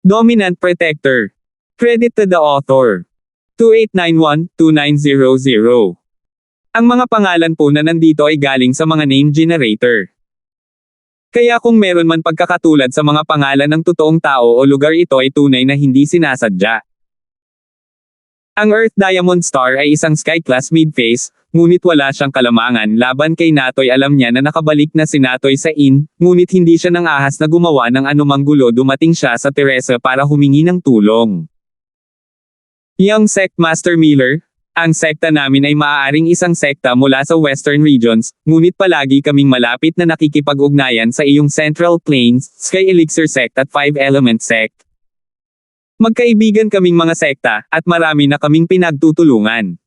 Dominant Protector. Credit to the author. 2891-2900. Ang mga pangalan po na nandito ay galing sa mga name generator. Kaya kung meron man pagkakatulad sa mga pangalan ng totoong tao o lugar, ito ay tunay na hindi sinasadya. Ang Earth Diamond Star ay isang sky-class mid-phase, ngunit wala siyang kalamangan laban kay Natoy. Alam niya na nakabalik na si Natoy sa inn, ngunit hindi siya nang ahas na gumawa ng anumang gulo. Dumating siya sa Teresa para humingi ng tulong. Young Sect Master Miller, ang sekta namin ay maaaring isang sekta mula sa Western Regions, ngunit palagi kaming malapit na nakikipag-ugnayan sa iyong Central Plains, Sky Elixir Sect at Five Element Sect. Magkaibigan kaming mga sekta, at marami na kaming pinagtutulungan.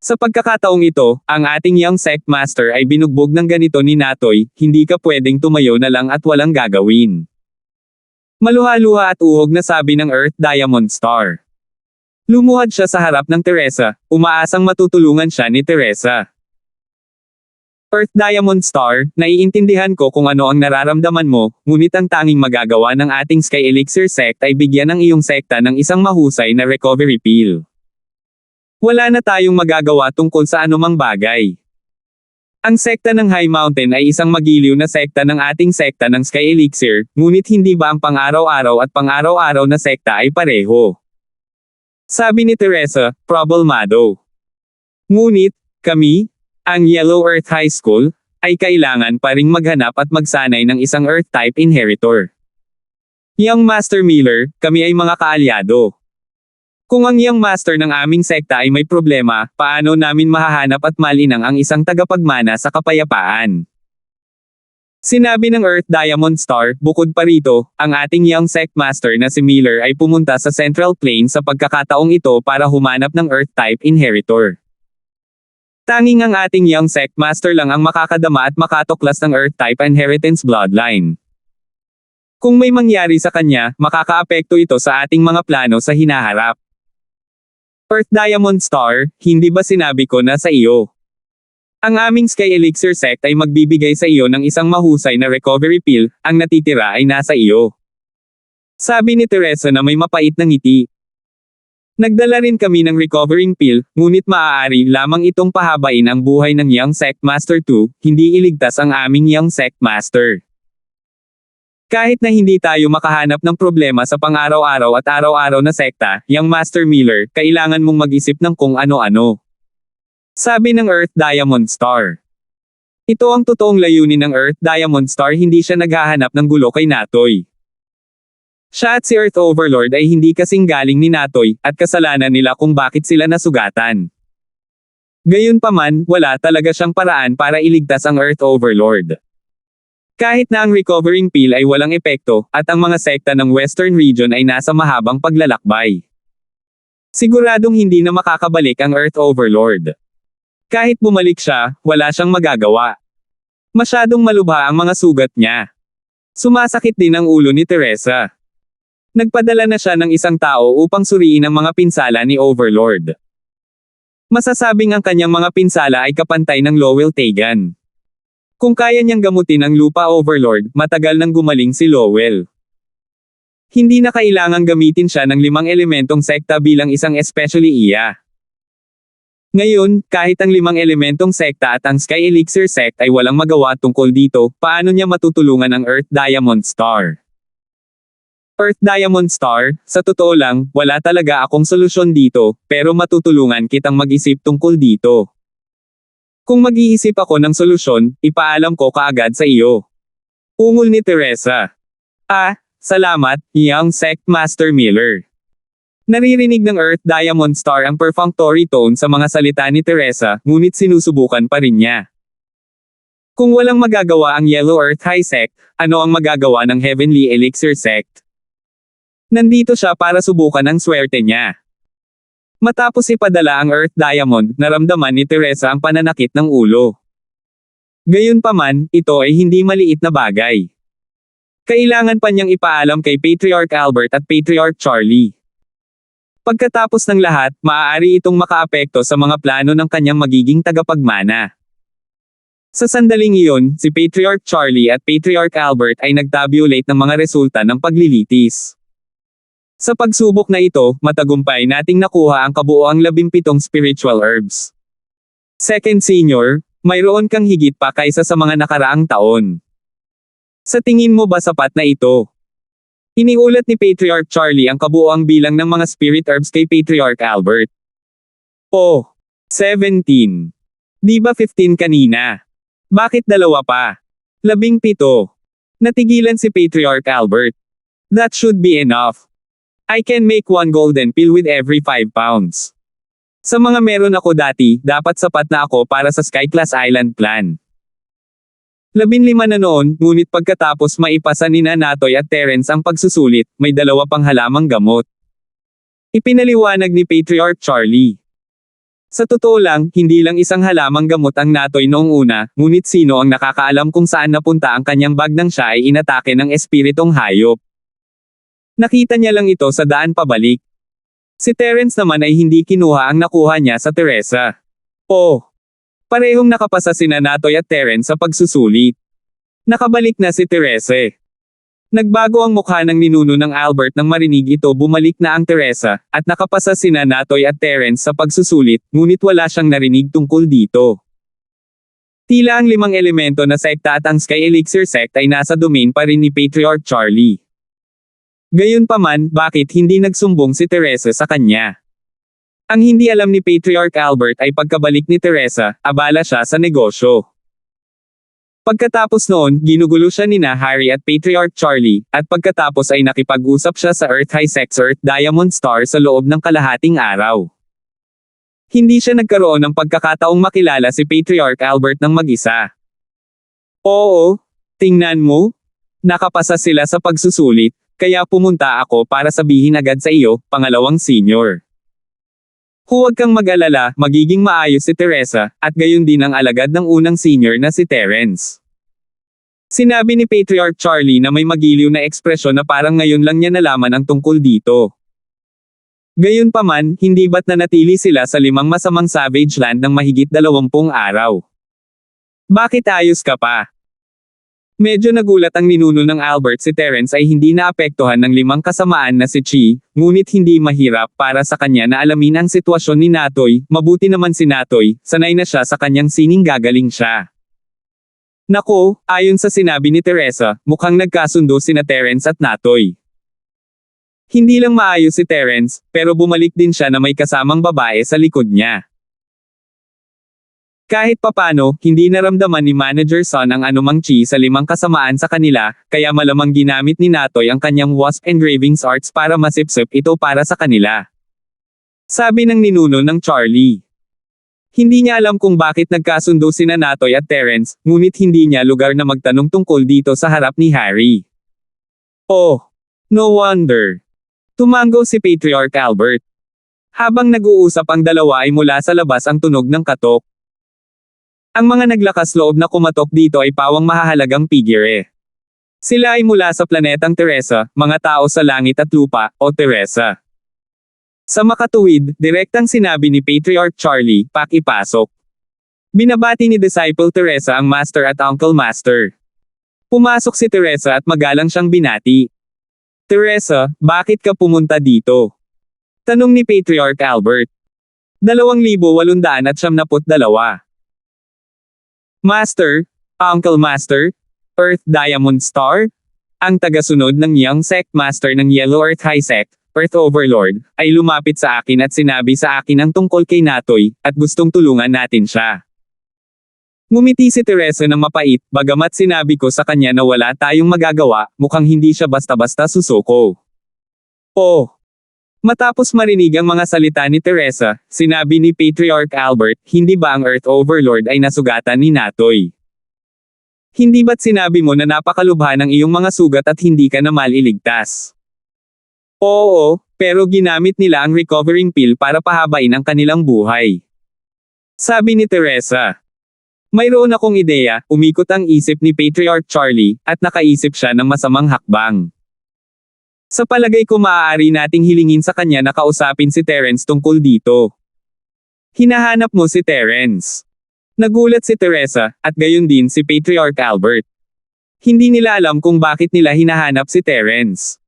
Sa pagkakataong ito, ang ating Young Sect Master ay binugbog ng ganito ni Natoy, hindi ka pwedeng tumayo na lang at walang gagawin. Maluha-luha at uhog na sabi ng Earth Diamond Star. Lumuhad siya sa harap ng Teresa, umaasang matutulungan siya ni Teresa. Earth Diamond Star, naiintindihan ko kung ano ang nararamdaman mo, ngunit ang tanging magagawa ng ating Sky Elixir Sect ay bigyan ng iyong sekta ng isang mahusay na recovery pill. Wala na tayong magagawa tungkol sa anumang bagay. Ang sekta ng High Mountain ay isang magiliw na sekta ng ating sekta ng Sky Elixir, ngunit hindi ba ang pang-araw-araw at pang-araw-araw na sekta ay pareho? Sabi ni Teresa, problemado. Ngunit, kami, ang Yellow Earth High School, ay kailangan pa ring maghanap at magsanay ng isang Earth-type inheritor. Young Master Miller, kami ay mga kaalyado. Kung ang Young Master ng aming sekta ay may problema, paano namin mahahanap at malinang ang isang tagapagmana sa kapayapaan? Sinabi ng Earth Diamond Star, bukod pa rito, ang ating Young Sect Master na si Miller ay pumunta sa Central Plains sa pagkakataong ito para humanap ng Earth-type inheritor. Tanging ang ating Young Sect Master lang ang makakadama at makatuklas ng Earth-type inheritance bloodline. Kung may mangyari sa kanya, makakaapekto ito sa ating mga plano sa hinaharap. Earth Diamond Star, hindi ba sinabi ko na sa iyo? Ang aming Sky Elixir Sect ay magbibigay sa iyo ng isang mahusay na recovery pill, ang natitira ay nasa iyo. Sabi ni Teresa na may mapait na ngiti. Nagdala rin kami ng recovering pill, ngunit maaari lamang itong pahabain ang buhay ng Young Sect Master 2, hindi iligtas ang aming Young Sect Master. Kahit na hindi tayo makahanap ng problema sa pang-araw-araw at araw-araw na sekta, Young Master Miller, kailangan mong mag-isip ng kung ano-ano. Sabi ng Earth Diamond Star. Ito ang totoong layunin ng Earth Diamond Star, hindi siya naghahanap ng gulo kay Natoy. Siya at si Earth Overlord ay hindi kasing galing ni Natoy, at kasalanan nila kung bakit sila nasugatan. Gayunpaman, wala talaga siyang paraan para iligtas ang Earth Overlord. Kahit na ang recovering pill ay walang epekto, at ang mga sekta ng Western Region ay nasa mahabang paglalakbay. Siguradong hindi na makakabalik ang Earth Overlord. Kahit bumalik siya, wala siyang magagawa. Masyadong malubha ang mga sugat niya. Sumasakit din ang ulo ni Teresa. Nagpadala na siya ng isang tao upang suriin ang mga pinsala ni Overlord. Masasabing ang kanyang mga pinsala ay kapantay ng Lowell Tegan. Kung kaya niyang gamutin ang Lupa Overlord, matagal nang gumaling si Lowell. Hindi na kailangang gamitin siya ng 5 elementong sekta bilang isang especially iya. Ngayon, kahit ang 5 elementong sekta at ang Sky Elixir Sect ay walang magawa tungkol dito, paano niya matutulungan ang Earth Diamond Star? Earth Diamond Star, sa totoo lang, wala talaga akong solusyon dito, pero matutulungan kitang mag-isip tungkol dito. Kung mag-iisip ako ng solusyon, ipaalam ko kaagad sa iyo. Ungol ni Teresa. Salamat, Young Sect Master Miller. Naririnig ng Earth Diamond Star ang perfunctory tone sa mga salita ni Teresa, ngunit sinusubukan pa rin niya. Kung walang magagawa ang Yellow Earth High Sect, ano ang magagawa ng Heavenly Elixir Sect? Nandito siya para subukan ang swerte niya. Matapos ipadala ang Earth Diamond, naramdaman ni Teresa ang pananakit ng ulo. Gayunpaman, ito ay hindi maliit na bagay. Kailangan pa niyang ipaalam kay Patriarch Albert at Patriarch Charlie. Pagkatapos ng lahat, maaari itong makaapekto sa mga plano ng kanyang magiging tagapagmana. Sa sandaling iyon, si Patriarch Charlie at Patriarch Albert ay nagtabulate ng mga resulta ng paglilitis. Sa pagsubok na ito, matagumpay nating nakuha ang kabuoang 17 spiritual herbs. Second Senior, mayroon kang higit pa kaysa sa mga nakaraang taon. Sa tingin mo ba sapat na ito? Iniulat ni Patriarch Charlie ang kabuoang bilang ng mga spirit herbs kay Patriarch Albert. Oh, 17. Di ba 15 kanina? Bakit dalawa pa? 17. Natigilan si Patriarch Albert. That should be enough. I can make one golden pill with every 5 pounds. Sa mga meron ako dati, dapat sapat na ako para sa Sky-class Island plan. 15 na noon, ngunit pagkatapos maipasa ni Natoy at Terence ang pagsusulit, may dalawa pang halamang gamot. Ipinaliwanag ni Patriarch Charlie. Sa totoo lang, hindi lang isang halamang gamot ang Natoy noong una, ngunit sino ang nakakaalam kung saan napunta ang kanyang bag nang siya ay inatake ng espiritong hayop. Nakita niya lang ito sa daan pabalik. Si Terence naman ay hindi kinuha ang nakuha niya sa Teresa. Oh! Parehong nakapasa sina Natoy at Terence sa pagsusulit. Nakabalik na si Teresa. Nagbago ang mukha ng ninuno ng Albert nang marinig ito, bumalik na ang Teresa, at nakapasa sina Natoy at Terence sa pagsusulit, ngunit wala siyang narinig tungkol dito. Tila ang 5 elemento na sekta at ang Sky Elixir sect ay nasa domain pa rin ni Patriarch Charlie. Gayunpaman, bakit hindi nagsumbong si Teresa sa kanya? Ang hindi alam ni Patriarch Albert ay pagkabalik ni Teresa, abala siya sa negosyo. Pagkatapos noon, ginugulo siya nina Harry at Patriarch Charlie, at pagkatapos ay nakipag-usap siya sa Earth High Sex Earth Diamond Star sa loob ng kalahating araw. Hindi siya nagkaroon ng pagkakataong makilala si Patriarch Albert ng mag-isa. Oo, tingnan mo. Nakapasa sila sa pagsusulit. Kaya pumunta ako para sabihin agad sa iyo, pangalawang senior. Huwag kang mag-alala, magiging maayos si Teresa, at gayon din ang alagad ng unang senior na si Terence. Sinabi ni Patriarch Charlie na may magiliw na ekspresyon na parang ngayon lang niya nalaman ang tungkol dito. Gayunpaman, hindi ba't nanatili sila sa 5 masamang savage land ng mahigit 20 araw? Bakit ayos ka pa? Medyo nagulat ang ninuno ng Albert. Si Terence ay hindi naapektuhan ng 5 kasamaan na si Chi, ngunit hindi mahirap para sa kanya na alamin ang sitwasyon ni Natoy. Mabuti naman si Natoy, sanay na siya sa kanyang sining gagaling siya. Nako, ayon sa sinabi ni Teresa, mukhang nagkasundo sina Terence at Natoy. Hindi lang maayos si Terence, pero bumalik din siya na may kasamang babae sa likod niya. Kahit papano, hindi naramdaman ni Manager Son ang anumang chi sa 5 kasamaan sa kanila, kaya malamang ginamit ni Natoy ang kanyang wasp engravings arts para masipsip ito para sa kanila. Sabi ng ninuno ng Charlie. Hindi niya alam kung bakit nagkasundo sina Natoy at Terence, ngunit hindi niya lugar na magtanong tungkol dito sa harap ni Harry. Oh! No wonder! Tumango si Patriarch Albert. Habang nag-uusap ang dalawa ay mula sa labas ang tunog ng katok. Ang mga naglakas loob na kumatok dito ay pawang mahahalagang figure. Sila ay mula sa planetang Teresa, mga tao sa langit at lupa, o Teresa. Sa makatuwid, direktang sinabi ni Patriarch Charlie, pakipasok. Binabati ni Disciple Teresa ang Master at Uncle Master. Pumasok si Teresa at magalang siyang binati. Teresa, bakit ka pumunta dito? Tanong ni Patriarch Albert. 2,892. Master, Uncle Master, Earth Diamond Star, ang tagasunod ng Young Sect Master ng Yellow Earth High Sect, Earth Overlord, ay lumapit sa akin at sinabi sa akin ang tungkol kay Natoy, at gustong tulungan natin siya. Ngumiti si Teresa ng mapait, bagamat sinabi ko sa kanya na wala tayong magagawa, mukhang hindi siya basta-basta susuko. Oh! Matapos marinig ang mga salita ni Teresa, sinabi ni Patriarch Albert, hindi ba ang Earth Overlord ay nasugatan ni Natoy? Hindi ba't sinabi mo na napakalubha ng iyong mga sugat at hindi ka na maliligtas? Oo, pero ginamit nila ang recovering pill para pahabain ang kanilang buhay. Sabi ni Teresa. Mayroon akong ideya, umikot ang isip ni Patriarch Charlie, at nakaisip siya ng masamang hakbang. Sa palagay ko maaari nating hilingin sa kanya na kausapin si Terence tungkol dito. Hinahanap mo si Terence. Nagulat si Teresa, at gayon din si Patriarch Albert. Hindi nila alam kung bakit nila hinahanap si Terence.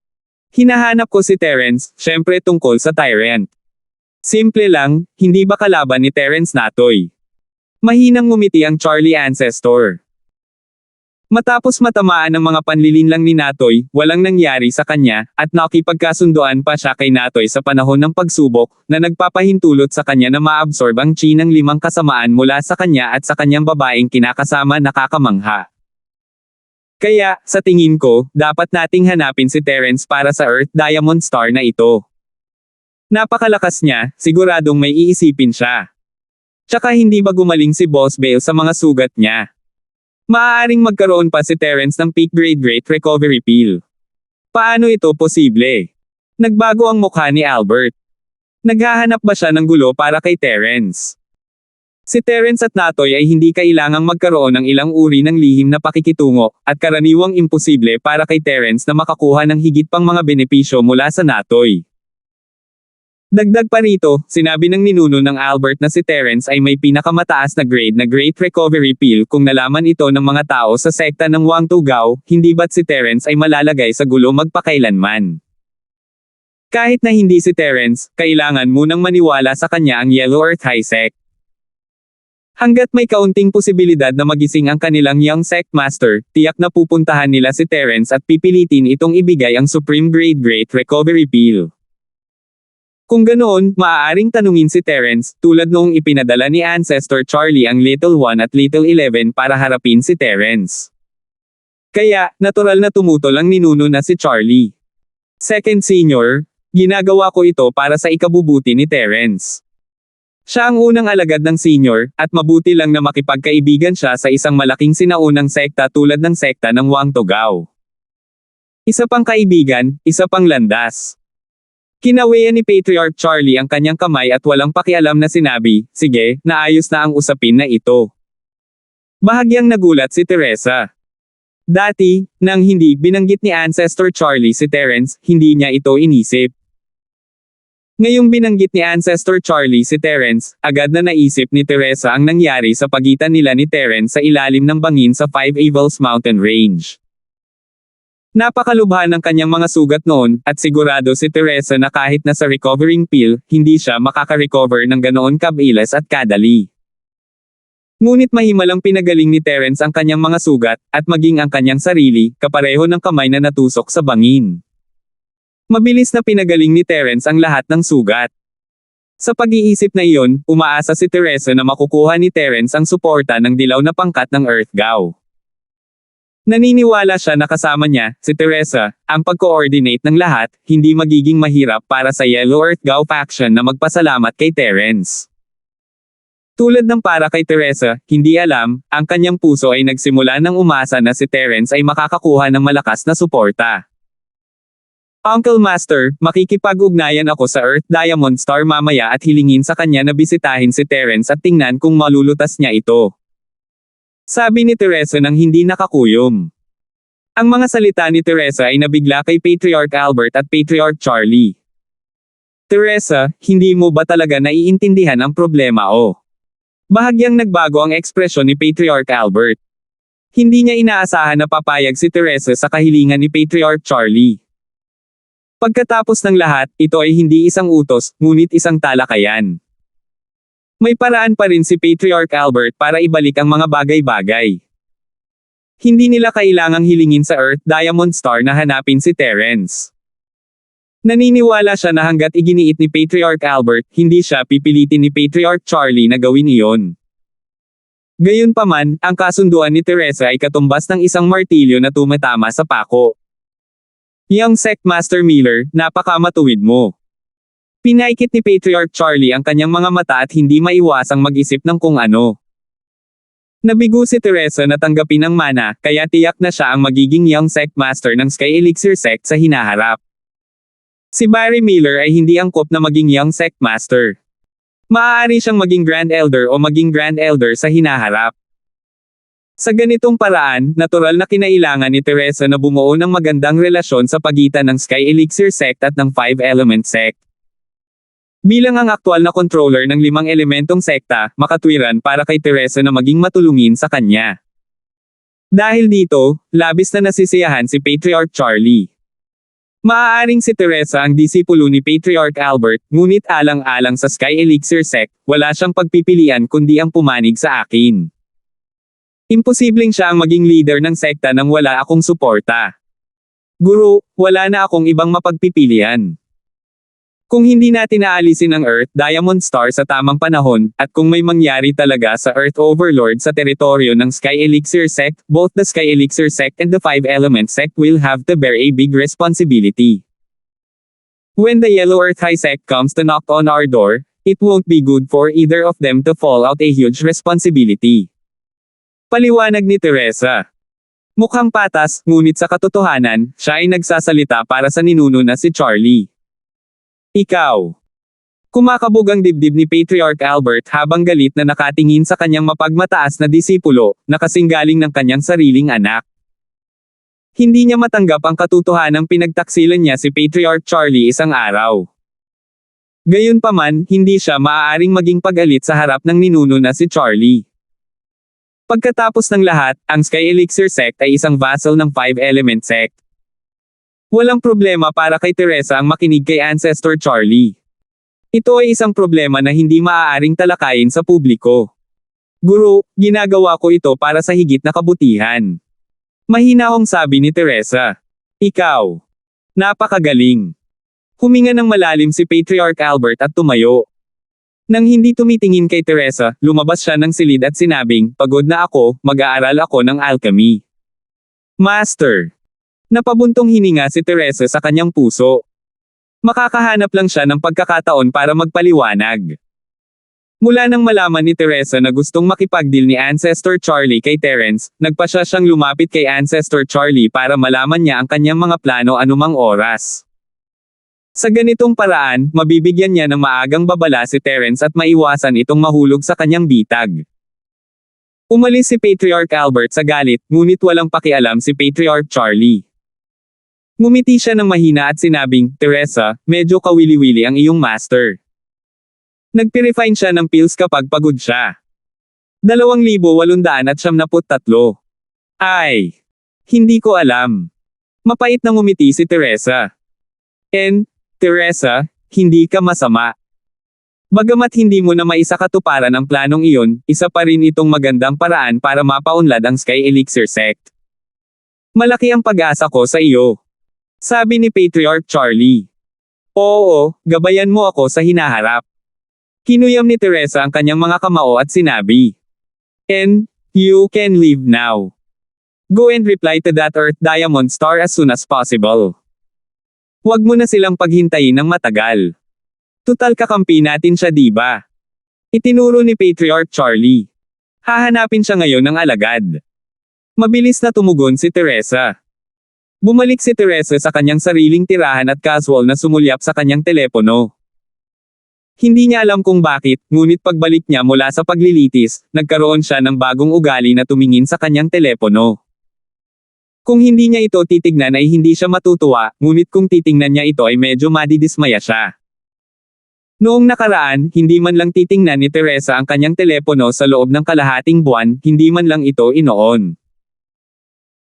Hinahanap ko si Terence, syempre tungkol sa Tyrant. Simple lang, hindi ba kalaban ni Terence Natoy? Mahinang ngumiti ang Charlie Ancestor. Matapos matamaan ng mga panlilinlang ni Natoy, walang nangyari sa kanya, at nakipagkasunduan pa siya kay Natoy sa panahon ng pagsubok, na nagpapahintulot sa kanya na maabsorb ang chi ng 5 kasamaan mula sa kanya at sa kanyang babaeng kinakasama nakakamangha. Kaya, sa tingin ko, dapat nating hanapin si Terence para sa Earth Diamond Star na ito. Napakalakas niya, siguradong may iisipin siya. Tsaka hindi ba gumaling si Boss Bale sa mga sugat niya? Maaaring magkaroon pa si Terence ng peak grade Great Recovery Pill. Paano ito posible? Nagbago ang mukha ni Albert. Naghahanap ba siya ng gulo para kay Terence? Si Terence at Natoy ay hindi kailangang magkaroon ng ilang uri ng lihim na pakikitungo, at karaniwang imposible para kay Terence na makakuha ng higit pang mga benepisyo mula sa Natoy. Dagdag pa rito, sinabi ng ninuno ng Albert na si Terence ay may pinakamataas na grade na Great Recovery Pill kung nalaman ito ng mga tao sa sekta ng Wang Tugao, hindi ba't si Terence ay malalagay sa gulo magpakailanman. Kahit na hindi si Terence, kailangan munang maniwala sa kanya ang Yellow Earth High Sect. Hanggat may kaunting posibilidad na magising ang kanilang Young Sect Master, tiyak na pupuntahan nila si Terence at pipilitin itong ibigay ang Supreme Grade Great Recovery Pill. Kung ganoon, maaaring tanungin si Terence, tulad noong ipinadala ni Ancestor Charlie ang Little 1 at Little 11 para harapin si Terence. Kaya, natural na tumutol ang ninuno na si Charlie. Second Senior, ginagawa ko ito para sa ikabubuti ni Terence. Siya ang unang alagad ng senior, at mabuti lang na makipagkaibigan siya sa isang malaking sinaunang sekta tulad ng sekta ng Wang Togao. Isa pang kaibigan, isa pang landas. Kinawian ni Patriarch Charlie ang kanyang kamay at walang pakialam na sinabi, sige, naayos na ang usapin na ito. Bahagyang nagulat si Teresa. Dati, nang hindi binanggit ni Ancestor Charlie si Terence, hindi niya ito inisip. Ngayong binanggit ni Ancestor Charlie si Terence, agad na naisip ni Teresa ang nangyari sa pagitan nila ni Terence sa ilalim ng bangin sa Five Evils Mountain Range. Napakalubha ng kanyang mga sugat noon, at sigurado si Teresa na kahit na sa recovering pill, hindi siya makaka-recover ng ganoon kabilis at kadali. Ngunit mahimalang pinagaling ni Terence ang kanyang mga sugat, at maging ang kanyang sarili, kapareho ng kamay na natusok sa bangin. Mabilis na pinagaling ni Terence ang lahat ng sugat. Sa pag-iisip na iyon, umaasa si Teresa na makukuha ni Terence ang suporta ng dilaw na pangkat ng Earth Gao. Naniniwala siya na kasama niya, si Teresa, ang pag-coordinate ng lahat, hindi magiging mahirap para sa Yellow Earth Gao faction na magpasalamat kay Terence. Tulad ng para kay Teresa, hindi alam, ang kanyang puso ay nagsimula ng umasa na si Terence ay makakakuha ng malakas na suporta. Uncle Master, makikipag-ugnayan ako sa Earth Diamond Star mamaya at hilingin sa kanya na bisitahin si Terence at tingnan kung malulutas niya ito. Sabi ni Teresa nang hindi nakakuyom. Ang mga salita ni Teresa ay nabigla kay Patriarch Albert at Patriarch Charlie. Teresa, hindi mo ba talaga naiintindihan ang problema o? Bahagyang nagbago ang ekspresyon ni Patriarch Albert. Hindi niya inaasahan na papayag si Teresa sa kahilingan ni Patriarch Charlie. Pagkatapos ng lahat, ito ay hindi isang utos, ngunit isang talakayan. May paraan pa rin si Patriarch Albert para ibalik ang mga bagay-bagay. Hindi nila kailangang hilingin sa Earth Diamond Star na hanapin si Terence. Naniniwala siya na hanggat iginiit ni Patriarch Albert, hindi siya pipilitin ni Patriarch Charlie na gawin iyon. Gayunpaman, ang kasunduan ni Teresa ay katumbas ng isang martilyo na tumatama sa pako. Young Sect Master Miller, napakamatuwid mo. Pinaikit ni Patriarch Charlie ang kanyang mga mata at hindi maiwasang mag-isip ng kung ano. Nabigo si Teresa na tanggapin ang mana, kaya tiyak na siya ang magiging Young Sect Master ng Sky Elixir Sect sa hinaharap. Si Barry Miller ay hindi angkop na maging Young Sect Master. Maaari siyang maging Grand Elder o maging Grand Elder sa hinaharap. Sa ganitong paraan, natural na kinailangan ni Teresa na bumuo ng magandang relasyon sa pagitan ng Sky Elixir Sect at ng Five Element Sect. Bilang ang aktual na controller ng 5 elementong sekta, makatwiran para kay Teresa na maging matulungin sa kanya. Dahil dito, labis na nasisiyahan si Patriarch Charlie. Maaaring si Teresa ang disipulo ni Patriarch Albert, ngunit alang-alang sa Sky Elixir sect, wala siyang pagpipilian kundi ang pumanig sa akin. Imposibleng siya ang maging leader ng sekta nang wala akong suporta. Guru, wala na akong ibang mapagpipilian. Kung hindi natin aalisin ang Earth Diamond Star sa tamang panahon, at kung may mangyari talaga sa Earth Overlord sa teritoryo ng Sky Elixir sect, both the Sky Elixir sect and the Five Element sect will have to bear a big responsibility. When the Yellow Earth High sect comes to knock on our door, it won't be good for either of them to fall out a huge responsibility. Paliwanag ni Teresa. Mukhang patas, ngunit sa katotohanan, siya ay nagsasalita para sa ninuno na si Charlie. Ikaw. Kumakabog ang dibdib ni Patriarch Albert habang galit na nakatingin sa kanyang mapagmataas na disipulo, na kasing galing ng kanyang sariling anak. Hindi niya matanggap ang katotohanang pinagtaksilan niya si Patriarch Charlie isang araw. Gayunpaman, hindi siya maaaring maging pag-alit sa harap ng ninuno na si Charlie. Pagkatapos ng lahat, ang Sky Elixir sect ay isang vassal ng Five Element sect. Walang problema para kay Teresa ang makinig kay Ancestor Charlie. Ito ay isang problema na hindi maaaring talakayin sa publiko. Guru, ginagawa ko ito para sa higit na kabutihan. Mahinahong sabi ni Teresa. Ikaw. Napakagaling. Huminga ng malalim si Patriarch Albert at tumayo. Nang hindi tumitingin kay Teresa, lumabas siya ng silid at sinabing, pagod na ako, mag-aaral ako ng alchemy. Master. Napabuntong hininga si Teresa sa kanyang puso. Makakahanap lang siya ng pagkakataon para magpaliwanag. Mula nang malaman ni Teresa na gustong makipagdeal ni Ancestor Charlie kay Terence, nagpasya siyang lumapit kay Ancestor Charlie para malaman niya ang kanyang mga plano anumang oras. Sa ganitong paraan, mabibigyan niya ng maagang babala si Terence at maiwasan itong mahulog sa kanyang bitag. Umalis si Patriarch Albert sa galit, ngunit walang pakialam si Patriarch Charlie. Ngumiti siya ng mahina at sinabing, Teresa, medyo kawili-wili ang iyong master. Nagpirefine siya ng pills kapag pagod siya. 2,873. Ay! Hindi ko alam. Mapait na ngumiti si Teresa. Teresa, hindi ka masama. Bagamat hindi mo na maisakatuparan ang planong iyon, isa pa rin itong magandang paraan para mapaunlad ang Sky Elixir sect. Malaki ang pag-asa ko sa iyo. Sabi ni Patriarch Charlie. Oo, gabayan mo ako sa hinaharap. Kinuyam ni Teresa ang kanyang mga kamao at sinabi. You can leave now. Go and reply to that Earth Diamond Star as soon as possible. Huwag mo na silang paghintayin ng matagal. Tutal kakampi natin siya diba? Itinuro ni Patriarch Charlie. Hahanapin siya ngayon ng alagad. Mabilis na tumugon si Teresa. Bumalik si Teresa sa kanyang sariling tirahan at casual na sumulyap sa kanyang telepono. Hindi niya alam kung bakit, ngunit pagbalik niya mula sa paglilitis, nagkaroon siya ng bagong ugali na tumingin sa kanyang telepono. Kung hindi niya ito titignan ay hindi siya matutuwa, ngunit kung titingnan niya ito ay medyo madidismaya siya. Noong nakaraan, hindi man lang titingnan ni Teresa ang kanyang telepono sa loob ng kalahating buwan, hindi man lang ito inoon.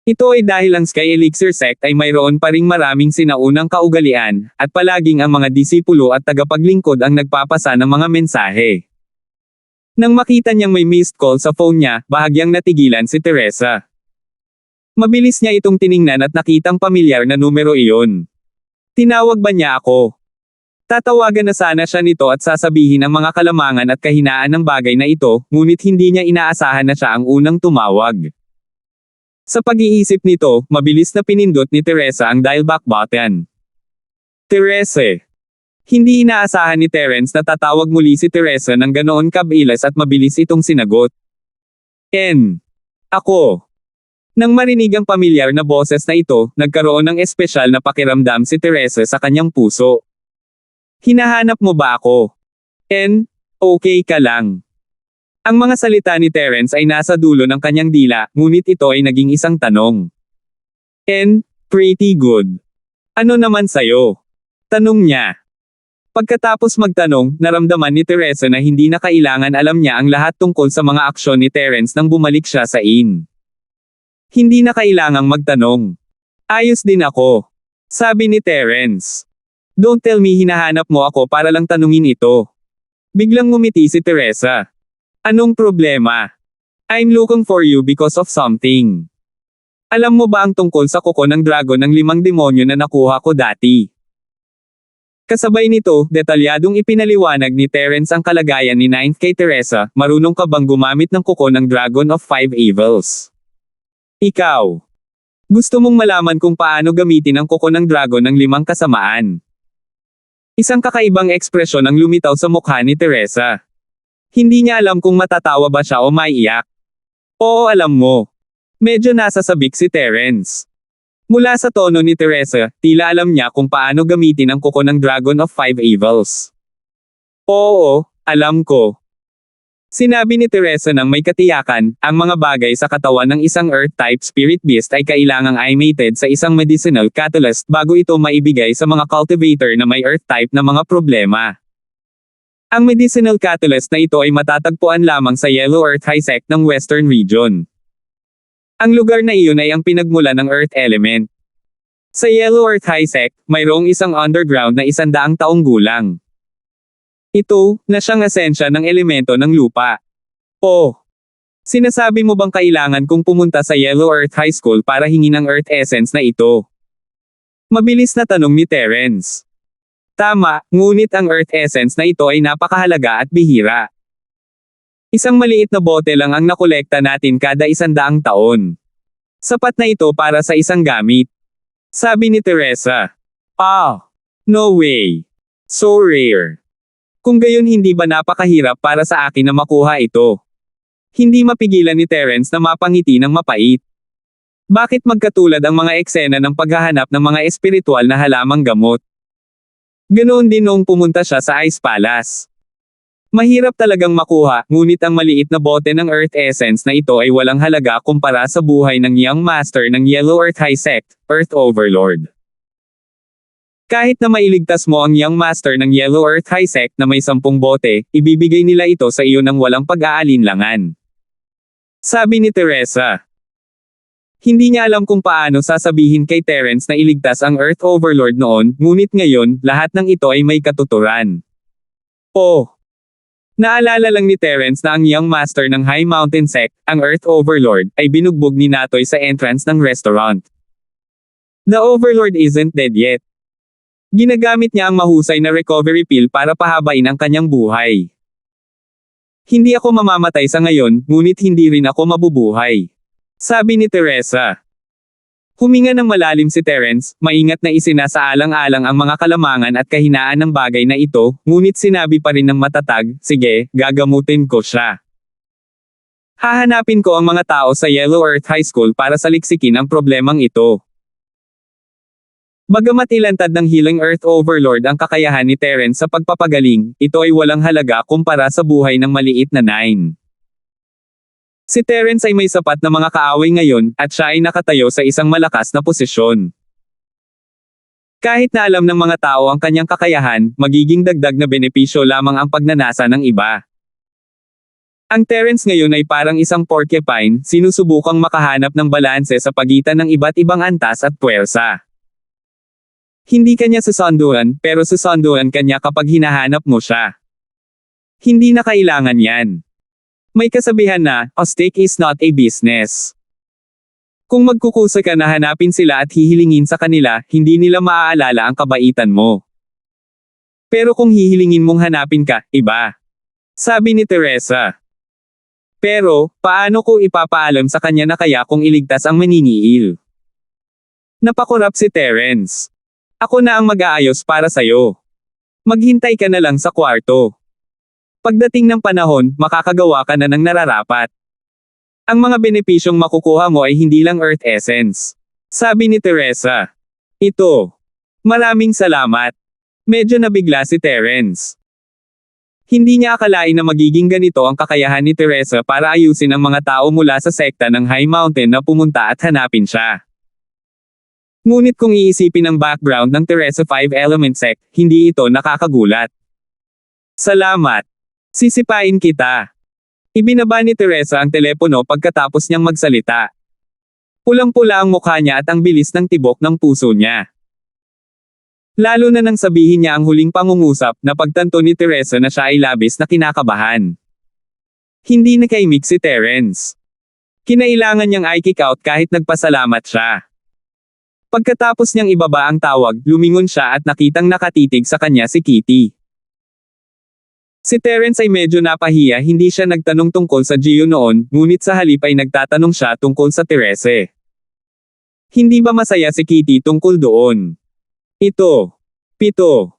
Ito ay dahil ang Sky Elixir sect ay mayroon pa ring maraming sinaunang kaugalian, at palaging ang mga disipulo at tagapaglingkod ang nagpapasa ng mga mensahe. Nang makita niyang may missed call sa phone niya, bahagyang natigilan si Teresa. Mabilis niya itong tiningnan at nakitang pamilyar na numero iyon. Tinawag ba niya ako? Tatawagan na sana siya nito at sasabihin ang mga kalamangan at kahinaan ng bagay na ito, ngunit hindi niya inaasahan na siya ang unang tumawag. Sa pag-iisip nito, mabilis na pinindot ni Teresa ang dial back button. Teresa. Hindi inaasahan ni Terence na tatawag muli si Teresa ng ganoon kabilis at mabilis itong sinagot. Ako. Nang marinig ang pamilyar na boses na ito, nagkaroon ng espesyal na pakiramdam si Teresa sa kanyang puso. Hinahanap mo ba ako? Okay ka lang. Ang mga salita ni Terence ay nasa dulo ng kanyang dila, ngunit ito ay naging isang tanong. Pretty good. Ano naman sayo? Tanong niya. Pagkatapos magtanong, naramdaman ni Teresa na hindi na kailangan alam niya ang lahat tungkol sa mga aksyon ni Terence nang bumalik siya sa inn. Hindi na kailangang magtanong. Ayos din ako. Sabi ni Terence. Don't tell me hinahanap mo ako para lang tanungin ito. Biglang ngumiti si Teresa. Anong problema? I'm looking for you because of something. Alam mo ba ang tungkol sa kuko ng dragon ng 5 demonyo na nakuha ko dati? Kasabay nito, detalyadong ipinaliwanag ni Terence ang kalagayan ni Ninth kay Teresa, marunong ka bang gumamit ng kuko ng Dragon of 5 Evils? Ikaw. Gusto mong malaman kung paano gamitin ang kuko ng dragon ng 5 kasamaan. Isang kakaibang ekspresyon ang lumitaw sa mukha ni Teresa. Hindi niya alam kung matatawa ba siya o maiiyak. Oo, alam mo. Medyo nasasabik si Terence. Mula sa tono ni Teresa, tila alam niya kung paano gamitin ang kuko ng Dragon of 5 Evils. Oo, alam ko. Sinabi ni Teresa nang may katiyakan, ang mga bagay sa katawan ng isang Earth-type spirit beast ay kailangang i-mated sa isang medicinal catalyst bago ito maibigay sa mga cultivator na may Earth-type na mga problema. Ang medicinal catalyst na ito ay matatagpuan lamang sa Yellow Earth High Sect ng Western Region. Ang lugar na iyon ay ang pinagmula ng Earth Element. Sa Yellow Earth High Sect, mayroong isang underground na 100 taong gulang. Ito, na siyang esensya ng elemento ng lupa. Oh! Sinasabi mo bang kailangan kong pumunta sa Yellow Earth High School para hingin ang Earth Essence na ito? Mabilis na tanong ni Terence. Tama, ngunit ang Earth Essence na ito ay napakahalaga at bihira. Isang maliit na bote lang ang nakolekta natin kada 100 taon. Sapat na ito para sa isang gamit. Sabi ni Teresa. No way. So rare. Kung gayon hindi ba napakahirap para sa akin na makuha ito? Hindi mapigilan ni Terence na mapangiti ng mapait. Bakit magkatulad ang mga eksena ng paghahanap ng mga espiritual na halamang gamot? Ganoon din noong pumunta siya sa Ice Palace. Mahirap talagang makuha, ngunit ang maliit na bote ng Earth Essence na ito ay walang halaga kumpara sa buhay ng Young Master ng Yellow Earth High Sect, Earth Overlord. Kahit na mailigtas mo ang Young Master ng Yellow Earth High Sect na may 10 bote, ibibigay nila ito sa iyo ng walang pag-aalinlangan. Sabi ni Teresa. Hindi niya alam kung paano sasabihin kay Terence na iligtas ang Earth Overlord noon, ngunit ngayon, lahat ng ito ay may katuturan. Oh! Naalala lang ni Terence na ang Young Master ng High Mountain Sect, ang Earth Overlord, ay binugbog ni Natoy sa entrance ng restaurant. The Overlord isn't dead yet. Ginagamit niya ang mahusay na recovery pill para pahabain ang kanyang buhay. Hindi ako mamamatay sa ngayon, ngunit hindi rin ako mabubuhay. Sabi ni Teresa. Huminga ng malalim si Terence, maingat na isinasaalang-alang ang mga kalamangan at kahinaan ng bagay na ito, ngunit sinabi pa rin ng matatag, sige, gagamutin ko siya. Hahanapin ko ang mga tao sa Yellow Earth High School para saliksikin ang problemang ito. Bagamat ilantad ng Healing Earth Overlord ang kakayahan ni Terence sa pagpapagaling, ito ay walang halaga kumpara sa buhay ng maliit na Nine. Si Terence ay may sapat na mga kaaway ngayon, at siya ay nakatayo sa isang malakas na posisyon. Kahit na alam ng mga tao ang kanyang kakayahan, magiging dagdag na benepisyo lamang ang pagnanasa ng iba. Ang Terence ngayon ay parang isang porcupine, sinusubukang makahanap ng balanse sa pagitan ng iba't ibang antas at puwersa. Hindi kanya susunduan, pero susunduan kanya kapag hinahanap mo siya. Hindi na kailangan yan. May kasabihan na, a steak is not a business. Kung magkukusa ka na hanapin sila at hihilingin sa kanila, hindi nila maaalala ang kabaitan mo. Pero kung hihilingin mong hanapin ka, iba. Sabi ni Teresa. Pero, paano ko ipapaalam sa kanya na kaya kung iligtas ang maniniil? Napakurap si Terence. Ako na ang mag-aayos para sayo. Maghintay ka na lang sa kwarto. Pagdating ng panahon, makakagawa ka na ng nararapat. Ang mga benepisyong makukuha mo ay hindi lang Earth Essence. Sabi ni Teresa. Ito. Maraming salamat. Medyo nabigla si Terence. Hindi niya akalain na magiging ganito ang kakayahan ni Teresa para ayusin ang mga tao mula sa sekta ng High Mountain na pumunta at hanapin siya. Ngunit kung iisipin ang background ng Teresa 5 Element Sect, hindi ito nakakagulat. Salamat. Sisipain kita. Ibinaba ni Teresa ang telepono pagkatapos niyang magsalita. Pulang-pula ang mukha niya at ang bilis ng tibok ng puso niya. Lalo na nang sabihin niya ang huling pangungusap na pagtanto ni Teresa na siya ay labis na kinakabahan. Hindi nakaimik si Terence. Kinailangan niyang i-kick out kahit nagpasalamat siya. Pagkatapos niyang ibaba ang tawag, lumingon siya at nakitang nakatitig sa kanya si Kitty. Si Terence ay medyo napahiya, hindi siya nagtanong tungkol sa Gio noon, ngunit sa halip ay nagtatanong siya tungkol sa Teresa. Hindi ba masaya si Kitty tungkol doon? Ito. Pito.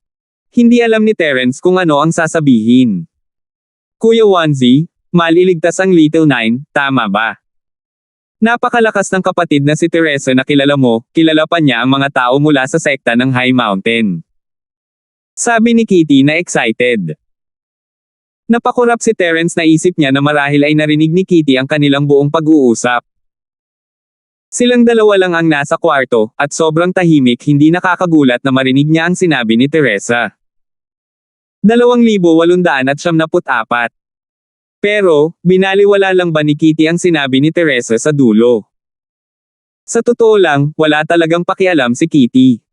Hindi alam ni Terence kung ano ang sasabihin. Kuya Wanzi, maliligtas ang Little Nine, tama ba? Napakalakas ng kapatid na si Teresa na kilala mo, kilala pa niya ang mga tao mula sa sekta ng High Mountain. Sabi ni Kitty na excited. Napakurap si Terence na isip niya na marahil ay narinig ni Kitty ang kanilang buong pag-uusap. Silang dalawa lang ang nasa kwarto, at sobrang tahimik, hindi nakakagulat na marinig niya ang sinabi ni Teresa. 2,874. Pero, binaliwala lang ba ni Kitty ang sinabi ni Teresa sa dulo? Sa totoo lang, wala talagang pakialam si Kitty.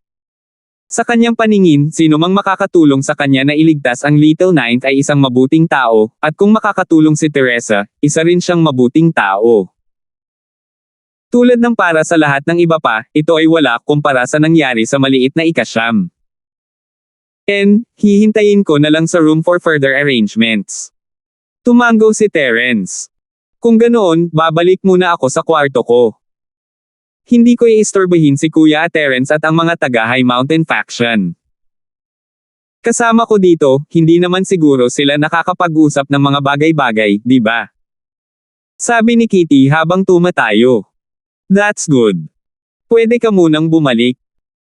Sa kanyang paningin, sino mang makakatulong sa kanya na iligtas ang Little Nine ay isang mabuting tao, at kung makakatulong si Teresa, isa rin siyang mabuting tao. Tulad ng para sa lahat ng iba pa, ito ay wala kumpara sa nangyari sa maliit na ikasyam. Hihintayin ko na lang sa room for further arrangements. Tumango si Terence. Kung ganoon, babalik muna ako sa kwarto ko. Hindi ko iistorbahin si Kuya Terence at ang mga taga High Mountain faction. Kasama ko dito, hindi naman siguro sila nakakapag-usap ng mga bagay-bagay, di ba? Sabi ni Kitty habang tumatayo. That's good. Pwede ka munang bumalik.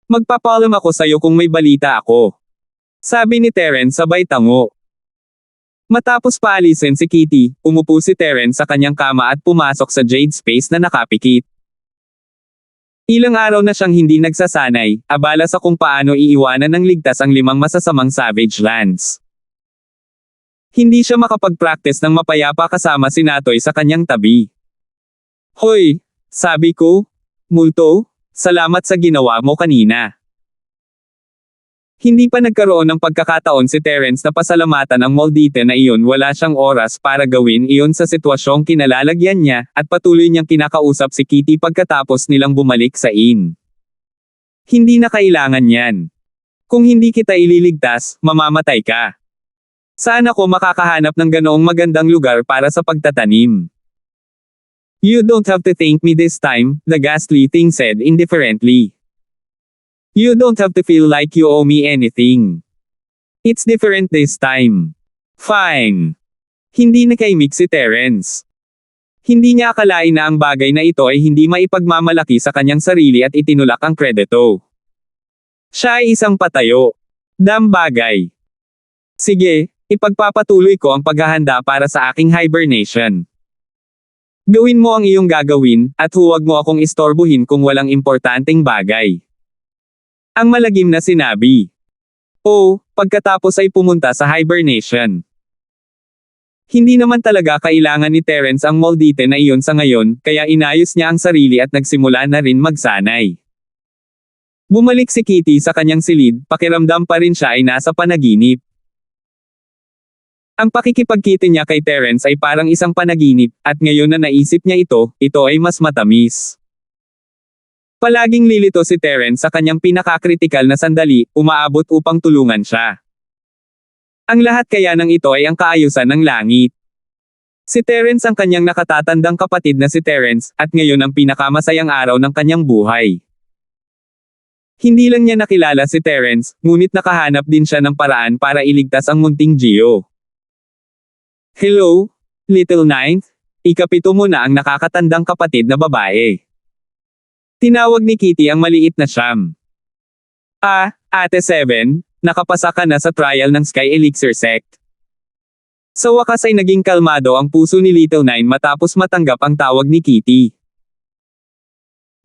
Magpapalam ako sa'yo kung may balita ako. Sabi ni Terence sabay tango. Matapos paalisin si Kitty, umupo si Terence sa kanyang kama at pumasok sa Jade Space na nakapikit. Ilang araw na siyang hindi nagsasanay, abala sa kung paano iiwanan ng ligtas ang 5 masasamang Savage Lands. Hindi siya makapag-practice ng mapayapa kasama si Natoy sa kanyang tabi. Hoy, sabi ko, multo, salamat sa ginawa mo kanina. Hindi pa nagkaroon ng pagkakataon si Terence na pasalamatan ang Maldita na iyon, wala siyang oras para gawin iyon sa sitwasyong kinalalagyan niya, at patuloy niyang kinakausap si Kitty pagkatapos nilang bumalik sa inn. Hindi na kailangan yan. Kung hindi kita ililigtas, mamamatay ka. Saan ako makakahanap ng ganoong magandang lugar para sa pagtatanim? You don't have to thank me this time, the ghastly thing said indifferently. You don't have to feel like you owe me anything. It's different this time. Fine. Hindi nakaimik si Terence. Hindi niya akalain na ang bagay na ito ay hindi maipagmamalaki sa kanyang sarili at itinulak ang kredito. Siya ay isang patayo. Bagay. Sige, ipagpapatuloy ko ang paghahanda para sa aking hibernation. Gawin mo ang iyong gagawin, at huwag mo akong istorbohin kung walang importanteng bagay. Ang malagim na sinabi. Pagkatapos ay pumunta sa hibernation. Hindi naman talaga kailangan ni Terence ang Maldita na iyon sa ngayon, kaya inayos niya ang sarili at nagsimula na rin magsanay. Bumalik si Kitty sa kanyang silid, pakiramdam pa rin siya ay nasa panaginip. Ang pakikipagkita niya kay Terence ay parang isang panaginip, at ngayon na naisip niya ito ay mas matamis. Palaging lilito si Terence sa kanyang pinakakritikal na sandali, umaabot upang tulungan siya. Ang lahat kaya ng ito ay ang kaayusan ng langit. Si Terence ang kanyang nakatatandang kapatid na si Terence, at ngayon ang pinakamasayang araw ng kanyang buhay. Hindi lang niya nakilala si Terence, ngunit nakahanap din siya ng paraan para iligtas ang munting Gio. Hello, Little Nine? Ikapito mo na ang nakakatandang kapatid na babae. Tinawag ni Kitty ang maliit na siyam. Ate Seven, nakapasa ka na sa trial ng Sky Elixir Sect. Sa wakas ay naging kalmado ang puso ni Little Nine matapos matanggap ang tawag ni Kitty.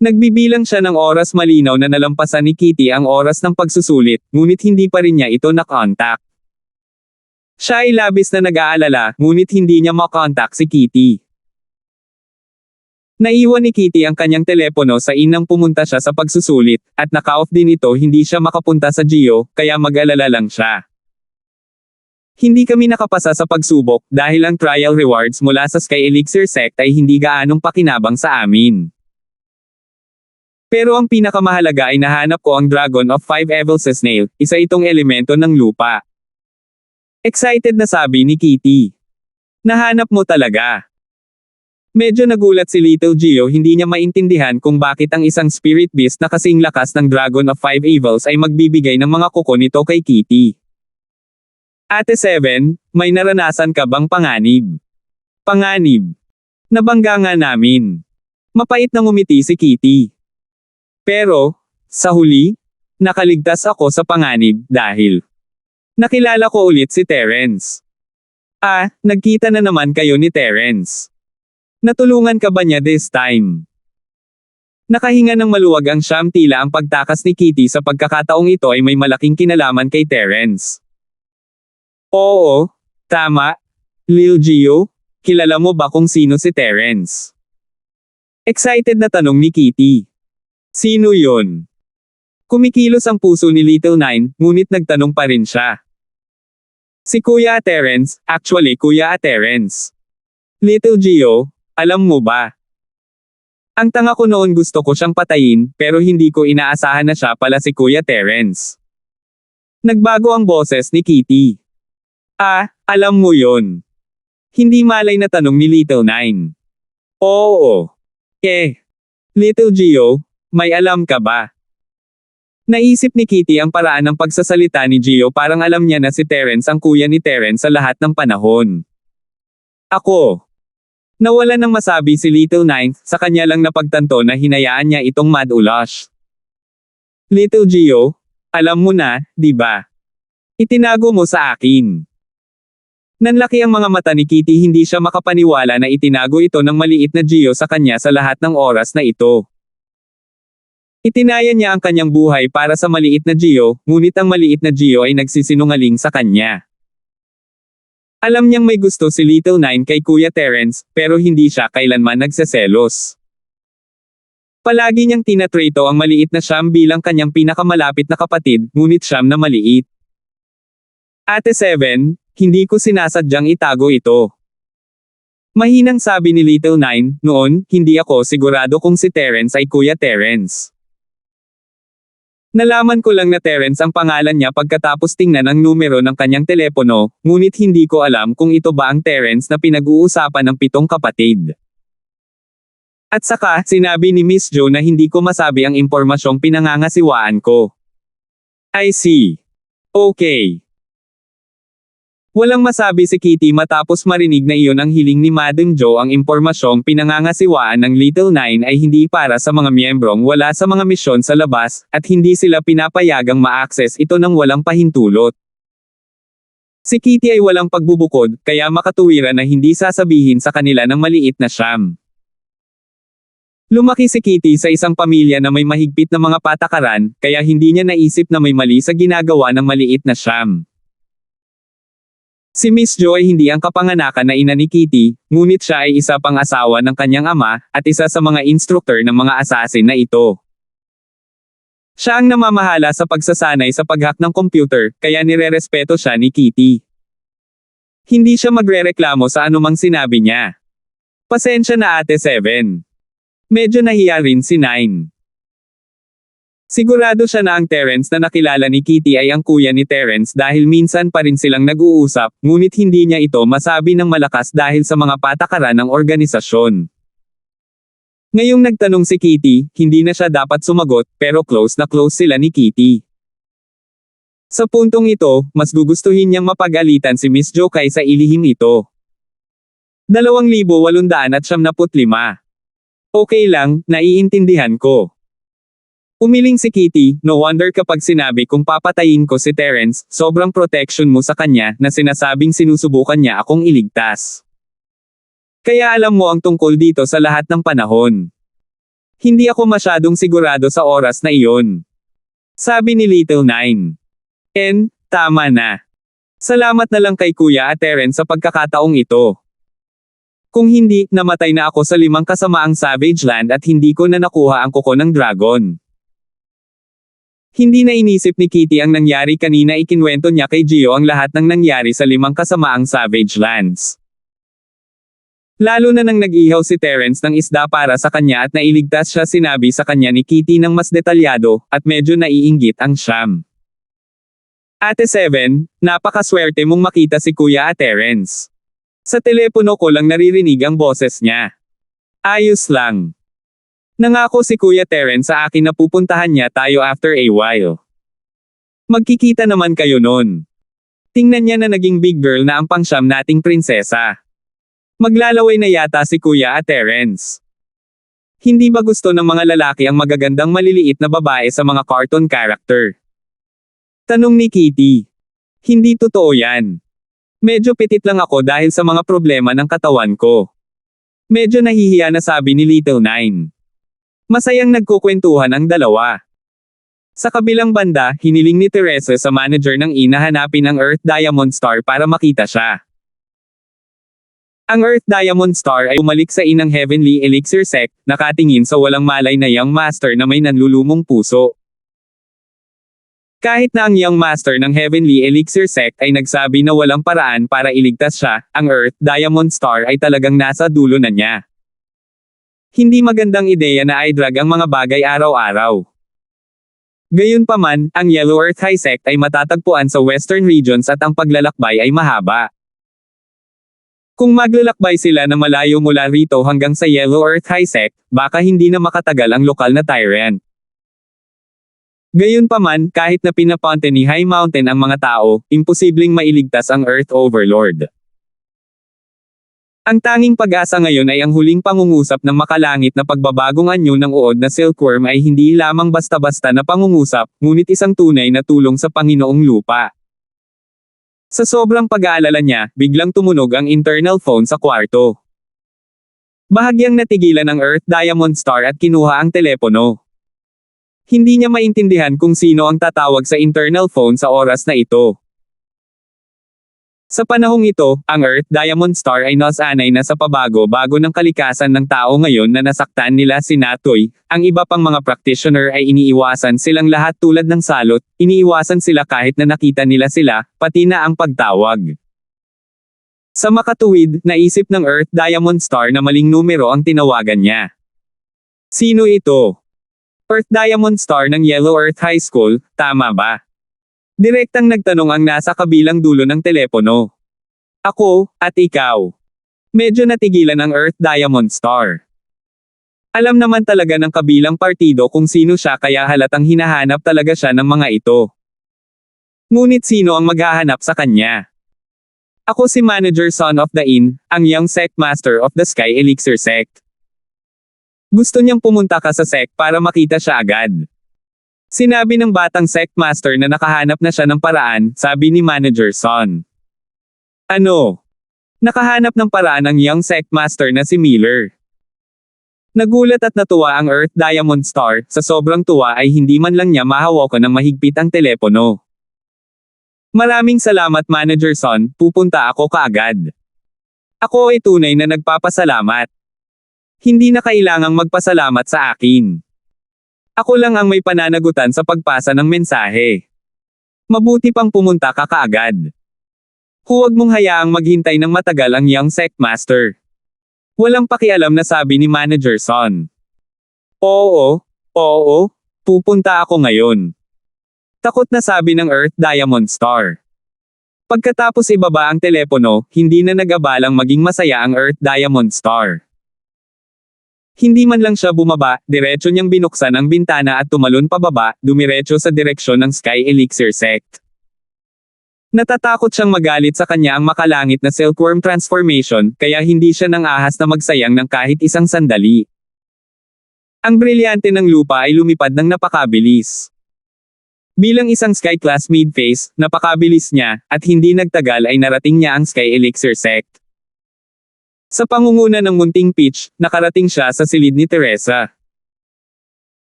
Nagbibilang siya ng oras, malinaw na nalampasan ni Kitty ang oras ng pagsusulit, ngunit hindi pa rin niya ito na-contact. Siya ay labis na nag-aalala, ngunit hindi niya makontak si Kitty. Naiwan ni Kitty ang kanyang telepono sa nang pumunta siya sa pagsusulit, at naka-off din ito hindi siya makapunta sa Gio, kaya mag-alala lang siya. Hindi kami nakapasa sa pagsubok dahil ang trial rewards mula sa Sky Elixir Sect ay hindi gaanong pakinabang sa amin. Pero ang pinakamahalaga ay nahanap ko ang Dragon of Five Evils Snail, isa itong elemento ng lupa. Excited na sabi ni Kitty. Nahanap mo talaga. Medyo nagulat si Little Gio, hindi niya maintindihan kung bakit ang isang spirit beast na kasing lakas ng Dragon of Five Evils ay magbibigay ng mga kuko nito kay Kitty. Ate Seven, may naranasan ka bang panganib? Panganib. Nabangga nga namin. Mapait na ngumiti si Kitty. Pero, sa huli, nakaligtas ako sa panganib dahil nakilala ko ulit si Terence. Nagkita na naman kayo ni Terence. Natulungan ka ba niya this time? Nakahinga ng maluwag ang siyam, tila ang pagtakas ni Kitty sa pagkakataong ito ay may malaking kinalaman kay Terence. Oo, tama. Lil Gio, kilala mo ba kung sino si Terence? Excited na tanong ni Kitty. Sino yon? Kumikilos ang puso ni Little Nine, ngunit nagtanong pa rin siya. Si Kuya Terence, actually Kuya Terence. Little Gio, alam mo ba? Ang tanga ko noon, gusto ko siyang patayin, pero hindi ko inaasahan na siya pala si Kuya Terence. Nagbago ang boses ni Kitty. Alam mo yon. Hindi malay na tanong ni Little Nine. Oo. Little Gio, may alam ka ba? Naisip ni Kitty ang paraan ng pagsasalita ni Gio, parang alam niya na si Terence ang kuya ni Terence sa lahat ng panahon. Ako. Nawala nang masabi si Little Nine, sa kanya lang napagtanto na hinayaan niya itong mad-ulash. Little Gio, alam mo na, di ba? Itinago mo sa akin. Nanlaki ang mga mata ni Kitty, hindi siya makapaniwala na itinago ito ng maliit na Gio sa kanya sa lahat ng oras na ito. Itinaya niya ang kanyang buhay para sa maliit na Gio, ngunit ang maliit na Gio ay nagsisinungaling sa kanya. Alam niyang may gusto si Little Nine kay Kuya Terence, pero hindi siya kailanman nagseselos. Palagi niyang tinatrato ang maliit na Siyam bilang kanyang pinakamalapit na kapatid, ngunit Siyam na maliit. Ate Seven, hindi ko sinasadyang itago ito. Mahinang sabi ni Little Nine, noon, hindi ako sigurado kung si Terence ay Kuya Terence. Nalaman ko lang na Terence ang pangalan niya pagkatapos tingnan ang numero ng kanyang telepono, ngunit hindi ko alam kung ito ba ang Terence na pinag-uusapan ng 7 kapatid. At saka, sinabi ni Miss Jo na hindi ko masabi ang impormasyong pinangangasiwaan ko. I see. Okay. Walang masabi si Kitty matapos marinig na iyon ang hiling ni Madam Jo. Ang impormasyong pinangangasiwaan ng Little Nine ay hindi para sa mga miyembrong wala sa mga misyon sa labas, at hindi sila pinapayagang ma-access ito ng walang pahintulot. Si Kitty ay walang pagbubukod, kaya makatuwiran na hindi sasabihin sa kanila ng maliit na Siyam. Lumaki si Kitty sa isang pamilya na may mahigpit na mga patakaran, kaya hindi niya naisip na may mali sa ginagawa ng maliit na Siyam. Si Miss Jo ay hindi ang kapanganakan na ina ni Kitty, ngunit siya ay isa pang asawa ng kanyang ama, at isa sa mga instructor ng mga assassin na ito. Siya ang namamahala sa pagsasanay sa pag-hack ng computer, kaya nirerespeto siya ni Kitty. Hindi siya magrereklamo sa anumang sinabi niya. Pasensya na Ate Seven. Medyo nahiya rin si Nine. Sigurado siya na ang Terence na nakilala ni Kitty ay ang kuya ni Terence dahil minsan pa rin silang nag-uusap, ngunit hindi niya ito masabi ng malakas dahil sa mga patakaran ng organisasyon. Ngayong nagtanong si Kitty, hindi na siya dapat sumagot, pero close na close sila ni Kitty. Sa puntong ito, mas gugustuhin niyang mapag-alitan si Miss Jo kaysa ilihim ito. 2,875. Okay lang, naiintindihan ko. Umiling si Kitty, no wonder kapag sinabi kong papatayin ko si Terence, sobrang protection mo sa kanya na sinasabing sinusubukan niya akong iligtas. Kaya alam mo ang tungkol dito sa lahat ng panahon. Hindi ako masyadong sigurado sa oras na iyon. Sabi ni Little Nine. Tama na. Salamat na lang kay Kuya Terence sa pagkakataong ito. Kung hindi, namatay na ako sa 5 kasamaang Savage Land at hindi ko na nakuha ang kuko ng dragon. Hindi na inisip ni Kitty ang nangyari kanina, ikinwento niya kay Gio ang lahat ng nangyari sa 5 kasamaang Savage Lands. Lalo na nang nag-ihaw si Terence ng isda para sa kanya at nailigtas siya, sinabi sa kanya ni Kitty ng mas detalyado, at medyo naiinggit ang siyam. Ate Seven, napakaswerte mong makita si Kuya Terence. Sa telepono ko lang naririnig ang boses niya. Ayos lang. Nangako si Kuya Terence sa akin na pupuntahan niya tayo after a while. Magkikita naman kayo nun. Tingnan niya na naging big girl na ang pangsyam nating prinsesa. Maglalaway na yata si Kuya Terence. Hindi ba gusto ng mga lalaki ang magagandang maliliit na babae sa mga cartoon character? Tanong ni Kitty. Hindi totoo yan. Medyo petit lang ako dahil sa mga problema ng katawan ko. Medyo nahihiya na, sabi ni Little Nine. Masayang nagkukwentuhan ang dalawa. Sa kabilang banda, hiniling ni Teresa sa manager ng ina hanapin ang Earth Diamond Star para makita siya. Ang Earth Diamond Star ay umalik sa inang Heavenly Elixir Sect, nakatingin sa walang malay na Young Master na may nanlulumong puso. Kahit na ang Young Master ng Heavenly Elixir Sect ay nagsabi na walang paraan para iligtas siya, ang Earth Diamond Star ay talagang nasa dulo na niya. Hindi magandang ideya na i-drag ang mga bagay araw-araw. Gayunpaman, ang Yellow Earth High Sect ay matatagpuan sa Western Regions at ang paglalakbay ay mahaba. Kung maglalakbay sila na malayo mula rito hanggang sa Yellow Earth High Sect, baka hindi na makatagal ang lokal na tyrant. Gayunpaman, kahit na pinapunte ni High Mountain ang mga tao, imposibleng mailigtas ang Earth Overlord. Ang tanging pag-asa ngayon ay ang huling pangungusap ng makalangit na pagbabagong anyo ng uod na silkworm ay hindi lamang basta-basta na pangungusap, ngunit isang tunay na tulong sa Panginoong Lupa. Sa sobrang pag-aalala niya, biglang tumunog ang internal phone sa kwarto. Bahagyang natigilan ang Earth Diamond Star at kinuha ang telepono. Hindi niya maintindihan kung sino ang tatawag sa internal phone sa oras na ito. Sa panahong ito, ang Earth Diamond Star ay nasanay na sa pabago-bago ng kalikasan ng tao ngayon na nasaktan nila si Natoy. Ang iba pang mga practitioner ay iniiwasan silang lahat tulad ng salot, iniiwasan sila kahit na nakita nila sila, pati na ang pagtawag. Sa makatuwid, naisip ng Earth Diamond Star na maling numero ang tinawagan niya. Sino ito? Earth Diamond Star ng Yellow Earth High School, tama ba? Direktang nagtanong ang nasa kabilang dulo ng telepono. Ako, at ikaw. Medyo natigilan ang Earth Diamond Star. Alam naman talaga ng kabilang partido kung sino siya, kaya halatang hinahanap talaga siya ng mga ito. Ngunit sino ang maghahanap sa kanya? Ako si Manager Son of the Inn, ang Young Sect Master of the Sky Elixir Sect. Gusto niyang pumunta ka sa sect para makita siya agad. Sinabi ng batang sect master na nakahanap na siya ng paraan, sabi ni Manager Son. Ano? Nakahanap ng paraan ang young sect master na si Miller. Nagulat at natuwa ang Earth Diamond Star, sa sobrang tuwa ay hindi man lang niya mahawakan ng mahigpit ang telepono. Maraming salamat Manager Son, pupunta ako kaagad. Ako ay tunay na nagpapasalamat. Hindi na kailangang magpasalamat sa akin. Ako lang ang may pananagutan sa pagpasa ng mensahe. Mabuti pang pumunta ka kaagad. Huwag mong hayaang maghintay ng matagal ang young sect master. Walang pakialam na sabi ni Manager Son. Oo, pupunta ako ngayon. Takot na sabi ng Earth Diamond Star. Pagkatapos ibaba ang telepono, hindi na nag-abalang maging masaya ang Earth Diamond Star. Hindi man lang siya bumaba, diretso niyang binuksan ang bintana at tumalon pababa, dumiretso sa direksyon ng Sky Elixir Sect. Natatakot siyang magalit sa kanya ang makalangit na silkworm transformation, kaya hindi siya nang ahas na magsayang ng kahit isang sandali. Ang brilyante ng lupa ay lumipad ng napakabilis. Bilang isang Sky Class Mid-Phase, napakabilis niya, at hindi nagtagal ay narating niya ang Sky Elixir Sect. Sa pangunguna ng munting Peach, nakarating siya sa silid ni Teresa.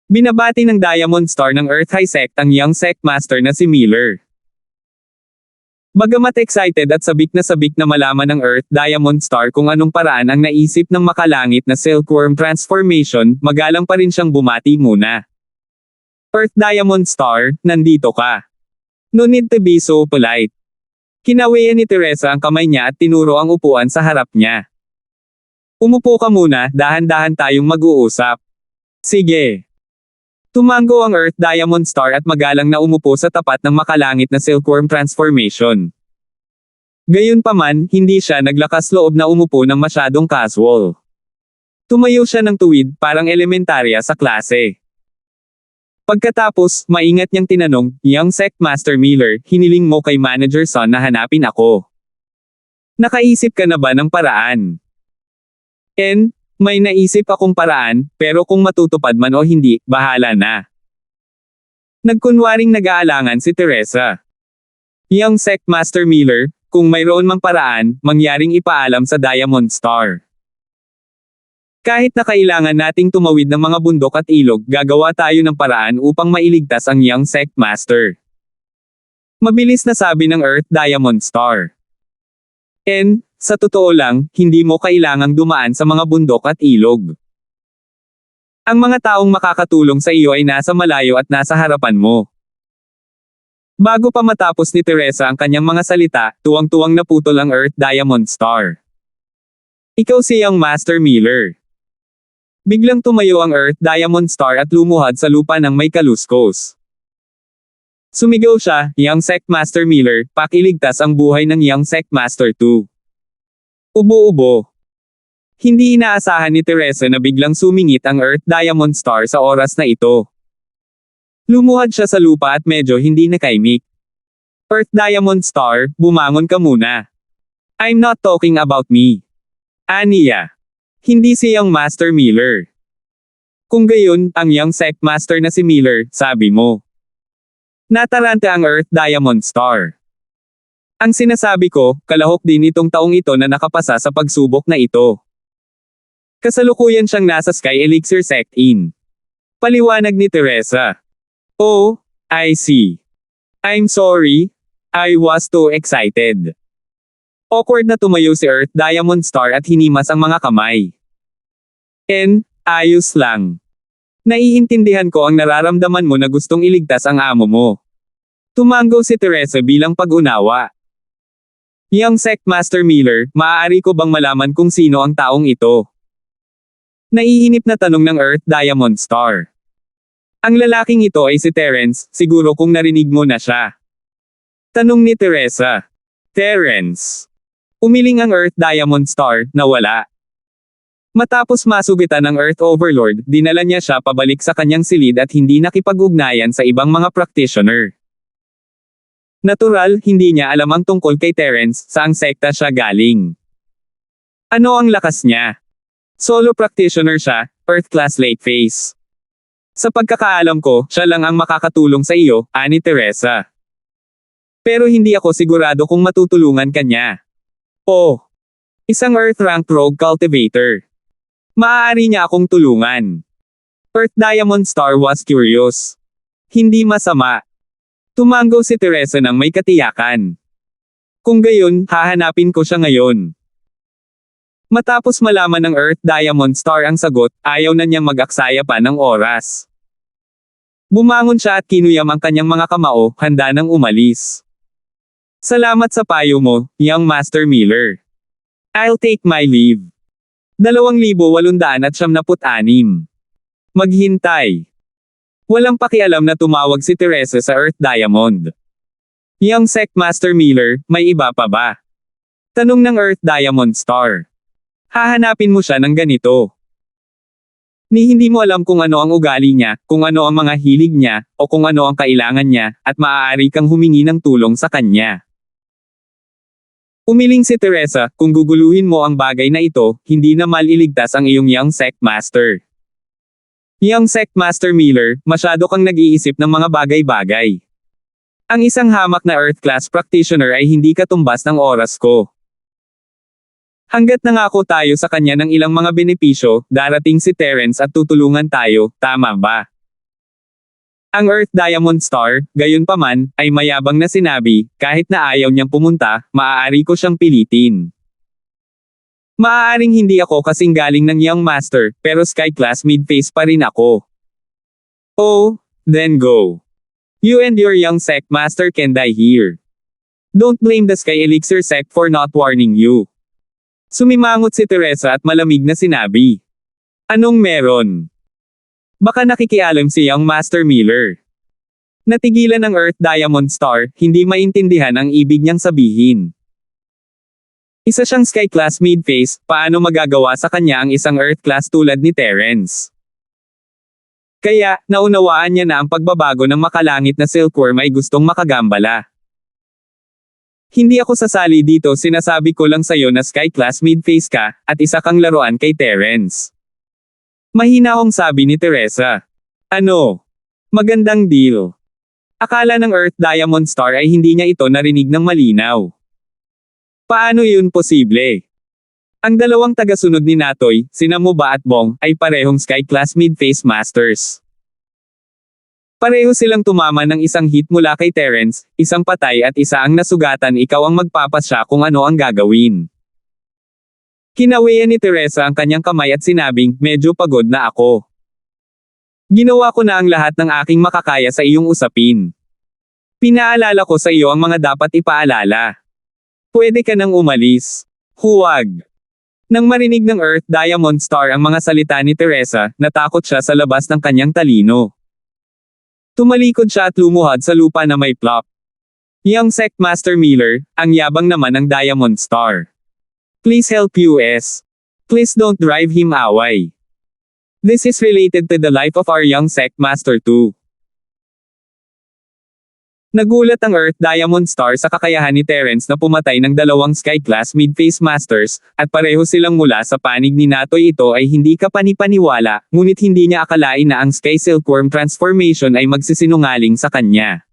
Binabati ng Diamond Star ng Earth High Sect ang young sect master na si Miller. Bagamat excited at sabik na malaman ng Earth Diamond Star kung anong paraan ang naisip ng makalangit na silkworm transformation, magalang pa rin siyang bumati muna. Earth Diamond Star, nandito ka. No need to be so polite. Kinawayan ni Teresa ang kamay niya at tinuro ang upuan sa harap niya. Umupo ka muna, dahan-dahan tayong mag-uusap. Sige. Tumango ang Earth Diamond Star at magalang na umupo sa tapat ng makalangit na silkworm transformation. Gayunpaman, hindi siya naglakas loob na umupo ng masyadong casual. Tumayo siya ng tuwid, parang elementarya sa klase. Pagkatapos, maingat niyang tinanong, "Young Sect Master Miller, hiniling mo kay Manager Son na hanapin ako. Nakaisip ka na ba ng paraan?" May naisip akong paraan, pero kung matutupad man o hindi, bahala na. Nagkunwaring nag-aalangan si Teresa. Young Sect Master Miller, kung mayroon mang paraan, mangyaring ipaalam sa Diamond Star. Kahit na kailangan nating tumawid ng mga bundok at ilog, gagawa tayo ng paraan upang mailigtas ang Young Sect Master. Mabilis na sabi ng Earth Diamond Star. Sa totoo lang, hindi mo kailangang dumaan sa mga bundok at ilog. Ang mga taong makakatulong sa iyo ay nasa malayo at nasa harapan mo. Bago pa matapos ni Teresa ang kanyang mga salita, tuwang-tuwang naputol ang Earth Diamond Star. Ikaw si Young Master Miller. Biglang tumayo ang Earth Diamond Star at lumuhad sa lupa ng may kaluskos. Sumigaw siya, "Young Sect Master Miller, pakiligtas ang buhay ng Young Sect Master 2. Ubo-ubo. Hindi inaasahan ni Teresa na biglang sumingit ang Earth Diamond Star sa oras na ito. Lumuhad siya sa lupa at medyo hindi nakaimik. Earth Diamond Star, bumangon ka muna. I'm not talking about me. Aniya. Hindi si Young Master Miller. Kung gayon, ang Young Sect Master na si Miller, sabi mo. Natarante ang Earth Diamond Star. Ang sinasabi ko, kalahok din itong taong ito na nakapasa sa pagsubok na ito. Kasalukuyan siyang nasa Sky Elixir Sect Inn. Paliwanag ni Teresa. Oh, I see. I'm sorry. I was too excited. Awkward na tumayo si Earth Diamond Star at hinimas ang mga kamay. Ayos lang. Naiintindihan ko ang nararamdaman mo na gustong iligtas ang amo mo. Tumango si Teresa bilang pag-unawa. Young Sect Master Miller, maaari ko bang malaman kung sino ang taong ito? Naiinip na tanong ng Earth Diamond Star. Ang lalaking ito ay si Terence, siguro kung narinig mo na siya. Tanong ni Teresa. Terence. Umiling ang Earth Diamond Star, nawala. Matapos masugitan ng Earth Overlord, dinala niya siya pabalik sa kanyang silid at hindi nakipag-ugnayan sa ibang mga practitioner. Natural, hindi niya alam ang tungkol kay Terence, saang sekta siya galing. Ano ang lakas niya? Solo practitioner siya, Earth Class Late Phase. Sa pagkakaalam ko, siya lang ang makakatulong sa iyo, ani Teresa. Pero hindi ako sigurado kung matutulungan ka niya. Oh, isang Earth Rank Rogue Cultivator. Maaari niya akong tulungan. Earth Diamond Star was curious. Hindi masama. Tumango si Teresa ng may katiyakan. Kung gayon, hahanapin ko siya ngayon. Matapos malaman ng Earth Diamond Star ang sagot, ayaw na niyang mag-aksaya pa ng oras. Bumangon siya at kinuyam ang kanyang mga kamao, handa nang umalis. Salamat sa payo mo, Young Master Miller. I'll take my leave. 2,876. Maghintay. Walang pakialam na tumawag si Teresa sa Earth Diamond. Young Sect Master Miller, may iba pa ba? Tanong ng Earth Diamond Star. Hahanapin mo siya ng ganito. Ni hindi mo alam kung ano ang ugali niya, kung ano ang mga hilig niya, o kung ano ang kailangan niya, at maaari kang humingi ng tulong sa kanya. Umiling si Teresa, kung guguluhin mo ang bagay na ito, hindi na maliligtas ang iyong Young Sect Master. Young Sect Master Miller, masyado kang nag-iisip ng mga bagay-bagay. Ang isang hamak na Earth Class Practitioner ay hindi katumbas ng oras ko. Hanggat nangako tayo sa kanya ng ilang mga benepisyo, darating si Terence at tutulungan tayo, tama ba? Ang Earth Diamond Star, gayunpaman, ay mayabang na sinabi, kahit na ayaw niyang pumunta, maaari ko siyang pilitin. Maaaring hindi ako kasing galing ng Young Master, pero Sky Class mid-phase pa rin ako. Oh, then go. You and your young sect master can die here. Don't blame the Sky Elixir sect for not warning you. Sumimangot si Teresa at malamig na sinabi. Anong meron? Baka nakikialam si Young Master Miller. Natigilan ng Earth Diamond Star, hindi maintindihan ang ibig niyang sabihin. Isa siyang Sky Class mid-phase, paano magagawa sa kanya ang isang Earth Class tulad ni Terence? Kaya, naunawaan niya na ang pagbabago ng makalangit na silkworm ay gustong makagambala. Hindi ako sasali dito, sinasabi ko lang sa'yo na Sky Class mid-phase ka, at isa kang laruan kay Terence. Mahinahong sabi ni Teresa. Ano? Magandang deal. Akala ng Earth Diamond Star ay hindi niya ito narinig ng malinaw. Paano yun posible? Ang dalawang tagasunod ni Natoy, sina Muba at Bong, ay parehong Sky Class mid-phase masters. Pareho silang tumama ng isang hit mula kay Terence, isang patay at isa ang nasugatan, ikaw ang magpapasya kung ano ang gagawin. Kinawian ni Teresa ang kanyang kamay at sinabing, medyo pagod na ako. Ginawa ko na ang lahat ng aking makakaya sa iyong usapin. Pinaalala ko sa iyo ang mga dapat ipaalala. Pwede ka nang umalis. Huwag. Nang marinig ng Earth Diamond Star ang mga salita ni Teresa, natakot siya sa labas ng kanyang talino. Tumalikod siya at lumuhad sa lupa na may plop. Young Sect Master Miller, ang yabang naman ng Diamond Star. Please help us. Please don't drive him away. This is related to the life of our young sect master too. Nagulat ang Earth Diamond Star sa kakayahan ni Terence na pumatay ng dalawang Sky Class mid-phase masters, at pareho silang mula sa panig ni Natoy. Ito ay hindi kapanipaniwala, ngunit hindi niya akalain na ang Sky Silkworm transformation ay magsisinungaling sa kanya.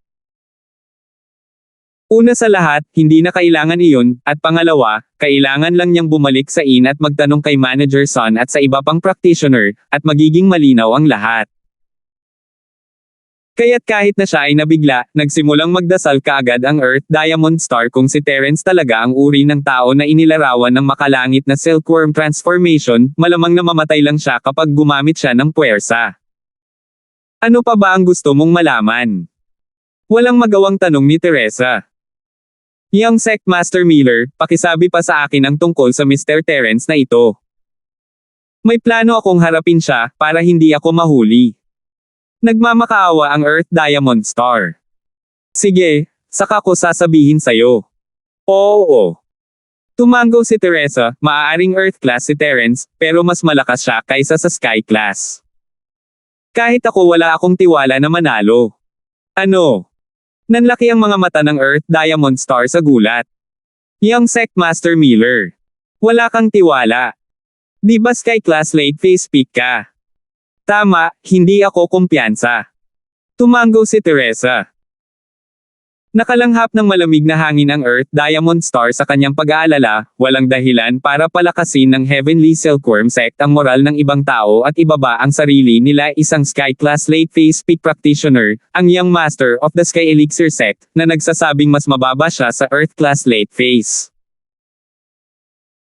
Una sa lahat, hindi na kailangan iyon, at pangalawa, kailangan lang niyang bumalik sa inn at magtanong kay Manager Son at sa iba pang practitioner, at magiging malinaw ang lahat. Kaya't kahit na siya ay nabigla, nagsimulang magdasal kaagad ang Earth Diamond Star kung si Terence talaga ang uri ng tao na inilarawan ng makalangit na silkworm transformation, malamang na mamatay lang siya kapag gumamit siya ng puwersa. Ano pa ba ang gusto mong malaman? Walang magawang tanong ni Teresa. Young Sect Master Miller, pakisabi pa sa akin ang tungkol sa Mr. Terence na ito. May plano akong harapin siya, para hindi ako mahuli. Nagmamakaawa ang Earth Diamond Star. Sige, saka ko sasabihin sa'yo. Oo. Tumango si Teresa, maaaring Earth Class si Terence, pero mas malakas siya kaysa sa Sky Class. Kahit ako wala akong tiwala na manalo. Ano? Nanlaki ang mga mata ng Earth Diamond Star sa gulat. Young Sect Master Miller. Wala kang tiwala. Di ba Sky Class late phase pick ka? Tama, hindi ako kumpiyansa. Tumango si Teresa. Nakalanghap ng malamig na hangin ang Earth Diamond Star sa kanyang pag-aalala, walang dahilan para palakasin ng Heavenly Silkworm Sect ang moral ng ibang tao at ibaba ang sarili nila. Isang Sky Class late phase peak practitioner, ang Young Master of the Sky Elixir Sect, na nagsasabing mas mababa siya sa Earth Class late phase.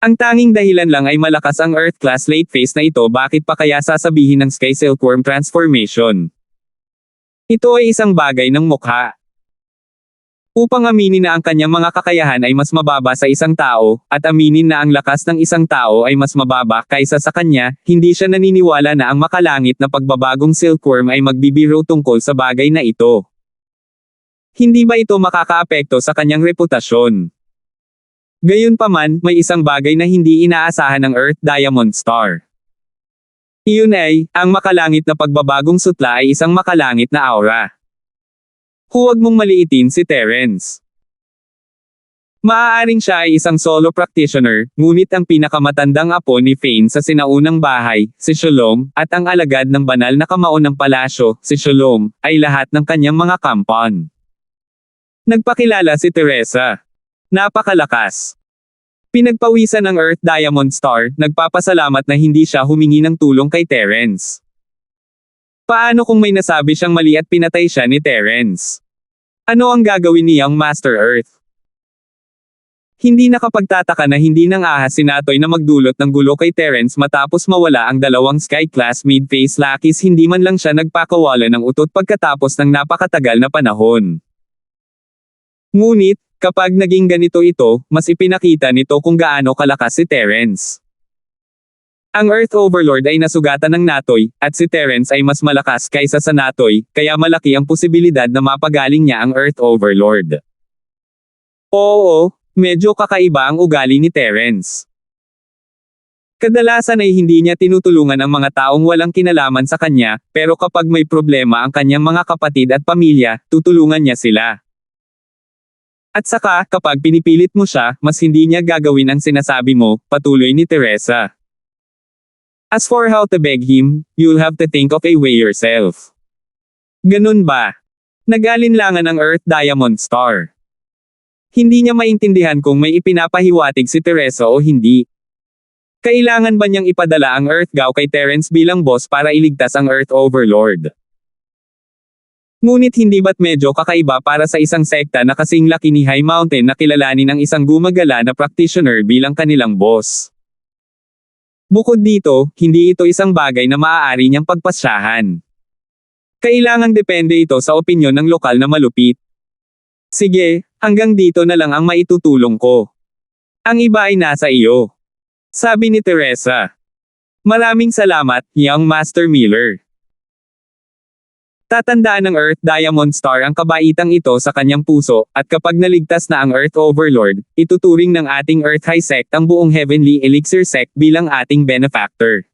Ang tanging dahilan lang ay malakas ang Earth Class late phase na ito. Bakit pa kaya sasabihin ng Sky Silkworm transformation? Ito ay isang bagay ng mukha. Upang aminin na ang kanyang mga kakayahan ay mas mababa sa isang tao, at aminin na ang lakas ng isang tao ay mas mababa kaysa sa kanya, hindi siya naniniwala na ang makalangit na pagbabagong silkworm ay magbibiro tungkol sa bagay na ito. Hindi ba ito makakaapekto sa kanyang reputasyon? Gayunpaman, may isang bagay na hindi inaasahan ng Earth Diamond Star. Iyon ay, ang makalangit na pagbabagong sutla ay isang makalangit na aura. Huwag mong maliitin si Terence. Maaaring siya ay isang solo practitioner, ngunit ang pinakamatandang apo ni Fane sa sinaunang bahay, si Shalom, at ang alagad ng banal na kamao ng palasyo, si Shalom, ay lahat ng kanyang mga kampon. Nagpakilala si Teresa. Napakalakas. Pinagpawisan ng Earth Diamond Star, nagpapasalamat na hindi siya humingi ng tulong kay Terence. Paano kung may nasabi siyang mali at pinatay siya ni Terence? Ano ang gagawin ni Young Master Earth? Hindi nakapagtataka na hindi nang ahas si Natoy na magdulot ng gulo kay Terence matapos mawala ang dalawang Sky-class mid-phase Lackeys, hindi man lang siya nagpakawala ng utot pagkatapos ng napakatagal na panahon. Ngunit, kapag naging ganito ito, mas ipinakita nito kung gaano kalakas si Terence. Ang Earth Overlord ay nasugatan ng Natoy, at si Terence ay mas malakas kaysa sa Natoy, kaya malaki ang posibilidad na mapagaling niya ang Earth Overlord. Oo, medyo kakaiba ang ugali ni Terence. Kadalasan ay hindi niya tinutulungan ang mga taong walang kinalaman sa kanya, pero kapag may problema ang kanyang mga kapatid at pamilya, tutulungan niya sila. At saka, kapag pinipilit mo siya, mas hindi niya gagawin ang sinasabi mo, patuloy ni Teresa. As for how to beg him, you'll have to think of a way yourself. Ganun ba? Nag-alinlangan ang Earth Diamond Star. Hindi niya maintindihan kung may ipinapahiwatig si Teresa o hindi. Kailangan ba niyang ipadala ang Earth Gao kay Terence bilang boss para iligtas ang Earth Overlord? Ngunit hindi ba't medyo kakaiba para sa isang sekta na kasing laki ni High Mountain na kilalanin ang isang gumagala na practitioner bilang kanilang boss? Bukod dito, hindi ito isang bagay na maaari niyang pagpasyahan. Kailangang depende ito sa opinyon ng lokal na malupit. Sige, hanggang dito na lang ang maitutulong ko. Ang iba ay nasa iyo. Sabi ni Teresa. Maraming salamat, Young Master Miller. Tatandaan ng Earth Diamond Star ang kabaitang ito sa kanyang puso, at kapag naligtas na ang Earth Overlord, ituturing ng ating Earth High Sect ang buong Heavenly Elixir Sect bilang ating benefactor.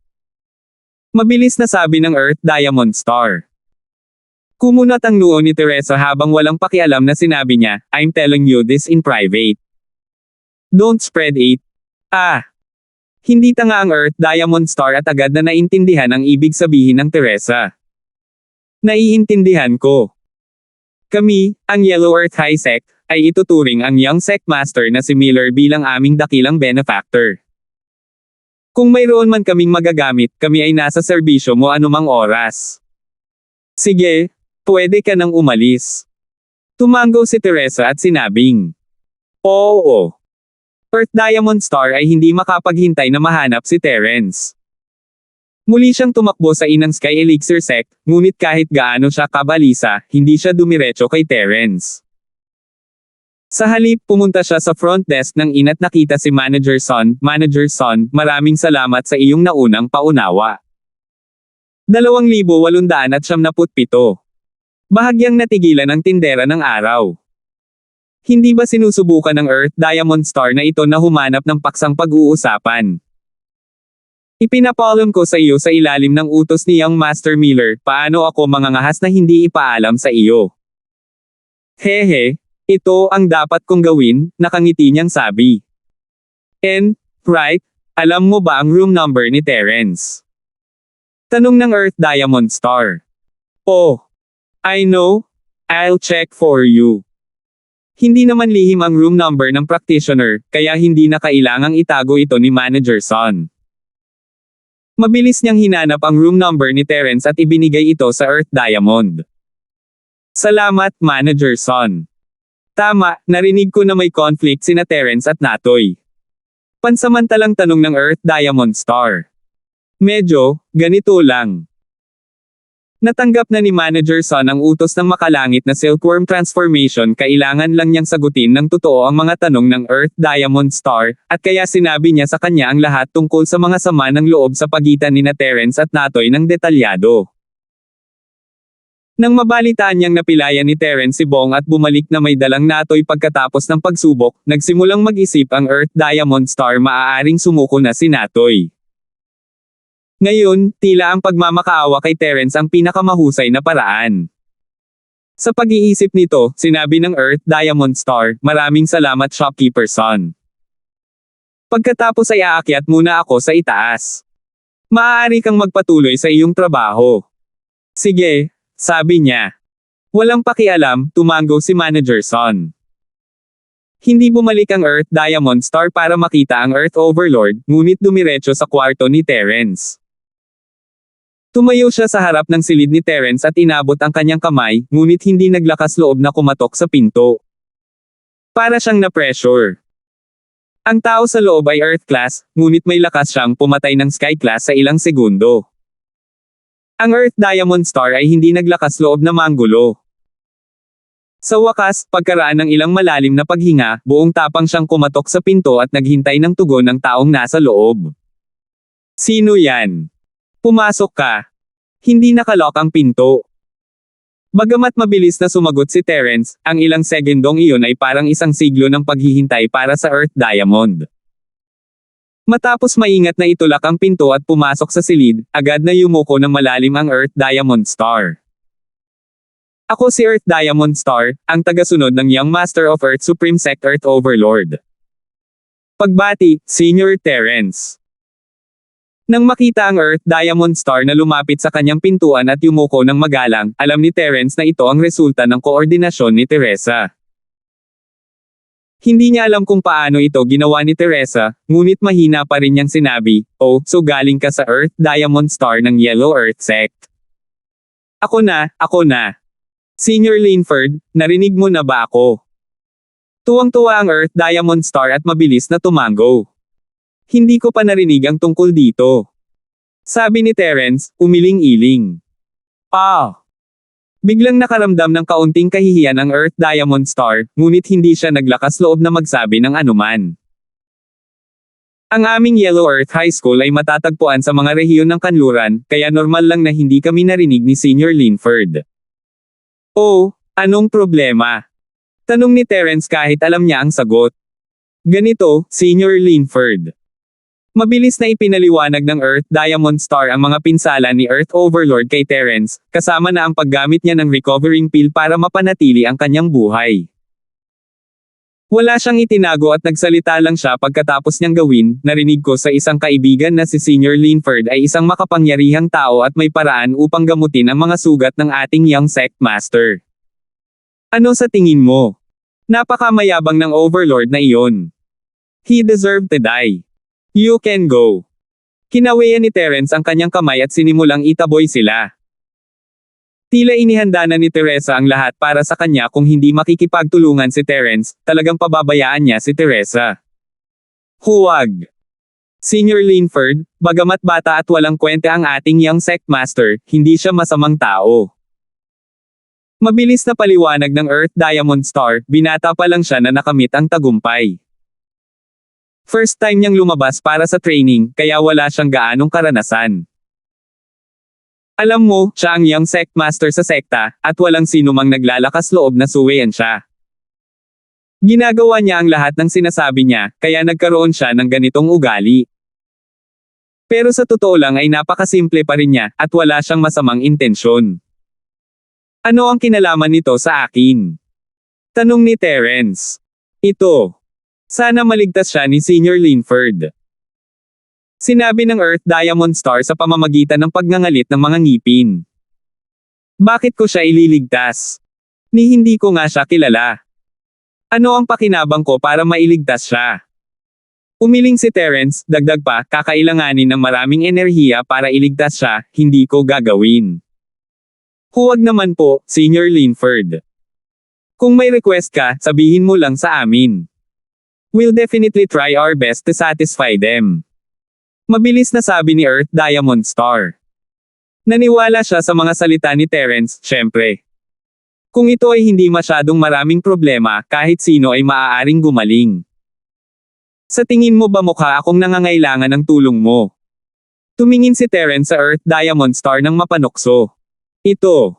Mabilis na sabi ng Earth Diamond Star. Kumunat ang noo ni Teresa habang walang pakialam na sinabi niya, I'm telling you this in private. Don't spread it. Hindi tanga ang Earth Diamond Star at agad na naintindihan ang ibig sabihin ng Teresa. Naiintindihan ko. Kami, ang Yellow Earth High Sect, ay ituturing ang Young Sect Master na si Miller bilang aming dakilang benefactor. Kung mayroon man kaming magagamit, kami ay nasa serbisyo mo anumang oras. Sige, pwede ka nang umalis. Tumango si Teresa at sinabing, Oo. Earth Diamond Star ay hindi makapaghintay na mahanap si Terence. Muli siyang tumakbo sa inang Sky Elixir Sect, ngunit kahit gaano siya kabalisa, hindi siya dumiretso kay Terence. Sa halip, pumunta siya sa front desk ng ina at nakita si Manager Son. Manager Son, maraming salamat sa iyong naunang paunawa. 2,897. Bahagyang natigilan ang tindera ng araw. Hindi ba sinusubukan ng Earth Diamond Star na ito na humanap ng paksang pag-uusapan? Ipinapaalam ko sa iyo sa ilalim ng utos ni Young Master Miller, paano ako mangangahas na hindi ipaalam sa iyo. Hehe, ito ang dapat kong gawin, nakangiti niyang sabi. And, right, alam mo ba ang room number ni Terence? Tanong ng Earth Diamond Star. Oh, I know, I'll check for you. Hindi naman lihim ang room number ng practitioner, kaya hindi na kailangang itago ito ni Manager Son. Mabilis niyang hinanap ang room number ni Terence at ibinigay ito sa Earth Diamond. Salamat, Manager Son. Tama, narinig ko na may conflict sina Terence at Natoy. Pansamantalang tanong ng Earth Diamond Star. Medyo, ganito lang. Natanggap na ni Manager Son ang utos ng makalangit na Silkworm Transformation, kailangan lang niyang sagutin ng totoo ang mga tanong ng Earth Diamond Star, at kaya sinabi niya sa kanya ang lahat tungkol sa mga sama ng loob sa pagitan ni Terence at Natoy ng detalyado. Nang mabalitaan niyang napilayan ni Terence si Bong at bumalik na may dalang Natoy pagkatapos ng pagsubok, nagsimulang mag-isip ang Earth Diamond Star maaaring sumuko na si Natoy. Ngayon, tila ang pagmamakaawa kay Terence ang pinakamahusay na paraan. Sa pag-iisip nito, sinabi ng Earth Diamond Star, maraming salamat Shopkeeper Son. Pagkatapos ay aakyat muna ako sa itaas. Maaari kang magpatuloy sa iyong trabaho. Sige, sabi niya. Walang pakialam, tumango si Manager Son. Hindi bumalik ang Earth Diamond Star para makita ang Earth Overlord, ngunit dumiretso sa kwarto ni Terence. Tumayo siya sa harap ng silid ni Terence at inabot ang kanyang kamay, ngunit hindi naglakas loob na kumatok sa pinto. Para siyang na-pressure. Ang tao sa loob ay Earth class, ngunit may lakas siyang pumatay ng Sky class sa ilang segundo. Ang Earth Diamond Star ay hindi naglakas loob na manggulo. Sa wakas, pagkaraan ng ilang malalim na paghinga, buong tapang siyang kumatok sa pinto at naghintay ng tugon ng taong nasa loob. Sino yan? Pumasok ka. Hindi nakalock ang pinto. Bagamat mabilis na sumagot si Terence, ang ilang segundong iyon ay parang isang siglo ng paghihintay para sa Earth Diamond. Matapos maingat na itulak ang pinto at pumasok sa silid, agad na yumuko ng malalim ang Earth Diamond Star. Ako si Earth Diamond Star, ang tagasunod ng Young Master of Earth Supreme Sect Earth Overlord. Pagbati, Senior Terence. Nang makita ang Earth Diamond Star na lumapit sa kanyang pintuan at yumuko ng magalang, alam ni Terence na ito ang resulta ng koordinasyon ni Teresa. Hindi niya alam kung paano ito ginawa ni Teresa, ngunit mahina pa rin niyang sinabi, "Oh, so galing ka sa Earth Diamond Star ng Yellow Earth Sect." Ako na. Senior Linford, narinig mo na ba ako? Tuwang-tuwa ang Earth Diamond Star at mabilis na tumango. Hindi ko pa narinig ang tungkol dito. Sabi ni Terence, umiling-iling. Biglang nakaramdam ng kaunting kahihiyan ang Earth Diamond Star, ngunit hindi siya naglakas loob na magsabi ng anuman. Ang aming Yellow Earth High School ay matatagpuan sa mga rehiyon ng kanluran, kaya normal lang na hindi kami narinig ni Senior Linford. Oh, anong problema? Tanong ni Terence kahit alam niya ang sagot. Ganito, Senior Linford. Mabilis na ipinaliwanag ng Earth Diamond Star ang mga pinsala ni Earth Overlord kay Terence, kasama na ang paggamit niya ng recovering pill para mapanatili ang kanyang buhay. Wala siyang itinago at nagsalita lang siya pagkatapos niyang gawin. Narinig ko sa isang kaibigan na si Senior Linford ay isang makapangyarihang tao at may paraan upang gamutin ang mga sugat ng ating Young Sect Master. Ano sa tingin mo? Napakamayabang ng Overlord na iyon. He deserved to die. You can go. Kinawayan ni Terence ang kanyang kamay at sinimulang itaboy sila. Tila inihanda na ni Teresa ang lahat para sa kanya kung hindi makikipagtulungan si Terence, talagang pababayaan niya si Teresa. Huwag. Senior Linford, bagamat bata at walang kwenta ang ating Young Sect Master, hindi siya masamang tao. Mabilis na paliwanag ng Earth Diamond Star, binata pa lang siya na nakamit ang tagumpay. First time niyang lumabas para sa training, kaya wala siyang gaanong karanasan. Alam mo, siya ang Young Sect Master sa sekta, at walang sino mang naglalakas loob na suwayan siya. Ginagawa niya ang lahat ng sinasabi niya, kaya nagkaroon siya ng ganitong ugali. Pero sa totoo lang ay napakasimple pa rin niya, at wala siyang masamang intensyon. Ano ang kinalaman nito sa akin? Tanong ni Terence. Ito. Sana maligtas siya ni Senior Linford. Sinabi ng Earth Diamond Star sa pamamagitan ng pagngangalit ng mga ngipin. Bakit ko siya ililigtas? Ni hindi ko nga siya kilala. Ano ang pakinabang ko para mailigtas siya? Umiling si Terence, dagdag pa, kakailanganin ng maraming enerhiya para iligtas siya, hindi ko gagawin. Huwag naman po, Senior Linford. Kung may request ka, sabihin mo lang sa amin. We'll definitely try our best to satisfy them. Mabilis na sabi ni Earth Diamond Star. Naniwala siya sa mga salita ni Terence, syempre. Kung ito ay hindi masyadong maraming problema, kahit sino ay maaaring gumaling. Sa tingin mo ba mukha akong nangangailangan ng tulong mo? Tumingin si Terence sa Earth Diamond Star ng mapanukso. Ito.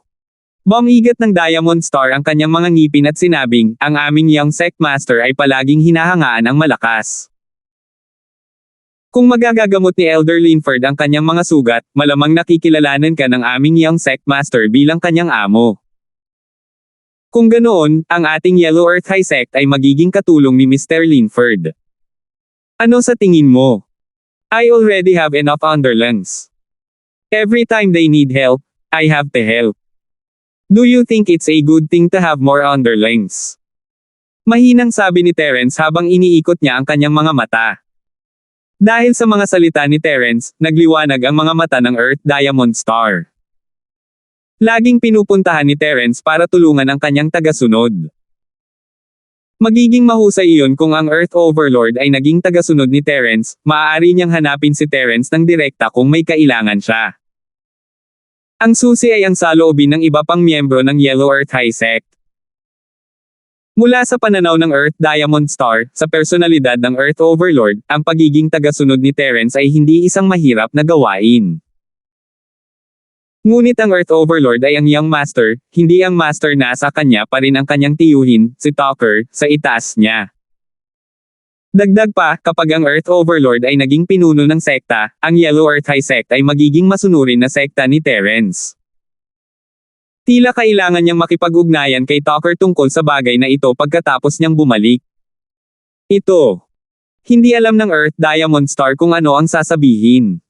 Bumigat ng Diamond Star ang kanyang mga ngipin at sinabing, ang aming Young Sect Master ay palaging hinahangaan ang malakas. Kung magagagamot ni Elder Linford ang kanyang mga sugat, malamang nakikilalanan ka ng aming Young Sect Master bilang kanyang amo. Kung ganoon, ang ating Yellow Earth High Sect ay magiging katulong ni Mr. Linford. Ano sa tingin mo? I already have enough underlings. Every time they need help, I have to help. Do you think it's a good thing to have more underlings? Mahinang sabi ni Terence habang iniikot niya ang kanyang mga mata. Dahil sa mga salita ni Terence, nagliwanag ang mga mata ng Earth Diamond Star. Laging pinupuntahan ni Terence para tulungan ang kanyang tagasunod. Magiging mahusay iyon kung ang Earth Overlord ay naging tagasunod ni Terence, maaari niyang hanapin si Terence ng direkta kung may kailangan siya. Ang susi ay ang saloobin ng iba pang miyembro ng Yellow Earth High Sect. Mula sa pananaw ng Earth Diamond Star, sa personalidad ng Earth Overlord, ang pagiging tagasunod ni Terence ay hindi isang mahirap na gawain. Ngunit ang Earth Overlord ay ang Young Master, hindi ang Master na sa kanya pa rin ang kanyang tiyuhin, si Talker, sa itaas niya. Dagdag pa, kapag ang Earth Overlord ay naging pinuno ng sekta, ang Yellow Earth High Sect ay magiging masunurin na sekta ni Terence. Tila kailangan niyang makipag-ugnayan kay Talker tungkol sa bagay na ito pagkatapos niyang bumalik. Ito. Hindi alam ng Earth Diamond Star kung ano ang sasabihin.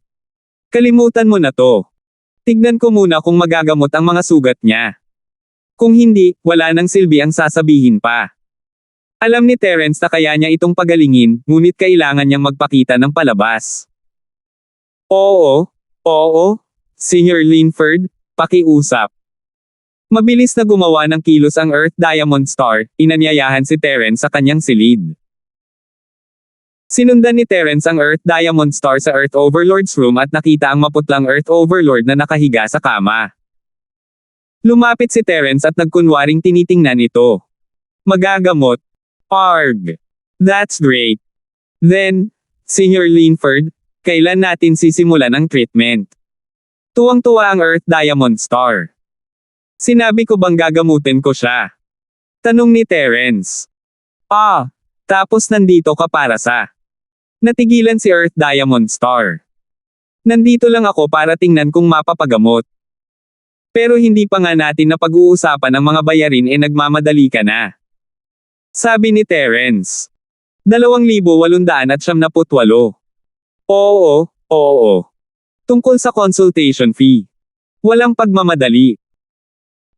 Kalimutan mo na to. Tignan ko muna kung magagamot ang mga sugat niya. Kung hindi, wala nang silbi ang sasabihin pa. Alam ni Terence na kaya niya itong pagalingin, ngunit kailangan niyang magpakita ng palabas. Oo, Senior Linford, pakiusap. Mabilis na gumawa ng kilos ang Earth Diamond Star, inanyayahan si Terence sa kanyang silid. Sinundan ni Terence ang Earth Diamond Star sa Earth Overlord's room at nakita ang maputlang Earth Overlord na nakahiga sa kama. Lumapit si Terence at nagkunwaring tinitingnan ito. Magagamot. Arg. That's great. Then, Senior Linford, kailan natin sisimulan ang treatment? Tuwang-tuwa ang Earth Diamond Star. Sinabi ko bang gagamutin ko siya? Tanong ni Terence. Tapos nandito ka para sa... Natigilan si Earth Diamond Star. Nandito lang ako para tingnan kung mapapagamot. Pero hindi pa nga natin na pag-uusapan ang mga bayarin nagmamadali ka na. Sabi ni Terence. 2,878. Oo. Tungkol sa consultation fee. Walang pagmamadali.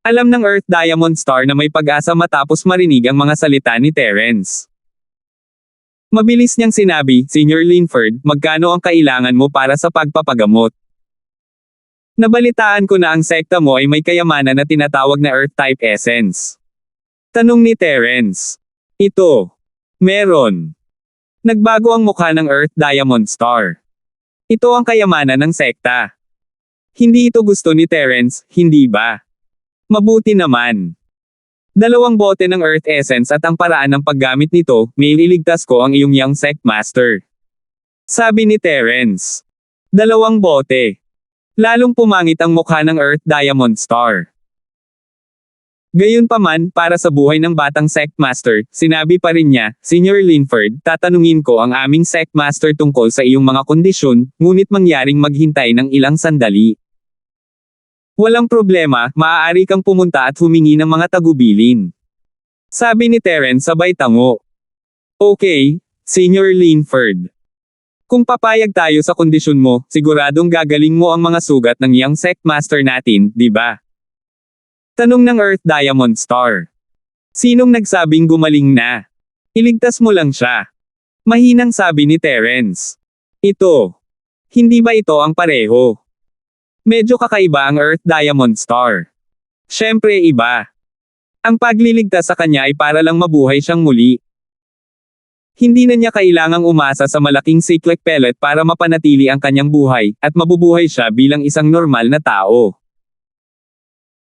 Alam ng Earth Diamond Star na may pag-asa matapos marinig ang mga salita ni Terence. Mabilis niyang sinabi, Senior Linford, magkano ang kailangan mo para sa pagpapagamot? Nabalitaan ko na ang sekta mo ay may kayamanan na tinatawag na Earth-type essence. Tanong ni Terence. Ito. Meron. Nagbago ang mukha ng Earth Diamond Star. Ito ang kayamanan ng sekta. Hindi ito gusto ni Terence, hindi ba? Mabuti naman. 2 bote ng Earth Essence at ang paraan ng paggamit nito, may iligtas ko ang iyong Young Sect Master. Sabi ni Terence. 2 bote. Lalong pumangit ang mukha ng Earth Diamond Star. Gayunpaman, para sa buhay ng batang Sect Master, sinabi pa rin niya, Senior Linford, tatanungin ko ang aming Sect Master tungkol sa iyong mga kondisyon, ngunit mangyaring maghintay ng ilang sandali. Walang problema, maaari kang pumunta at humingi ng mga tagubilin. Sabi ni Terence sabay tango. Okay, Senior Linford. Kung papayag tayo sa kondisyon mo, siguradong gagaling mo ang mga sugat ng Young Sect Master natin, di ba? Tanong ng Earth Diamond Star. Sinong nagsabing gumaling na? Iligtas mo lang siya. Mahinang sabi ni Terence. Ito. Hindi ba ito ang pareho? Medyo kakaiba ang Earth Diamond Star. Siyempre iba. Ang pagliligtas sa kanya ay para lang mabuhay siyang muli. Hindi na niya kailangang umasa sa malaking cyclic pellet para mapanatili ang kanyang buhay, at mabubuhay siya bilang isang normal na tao.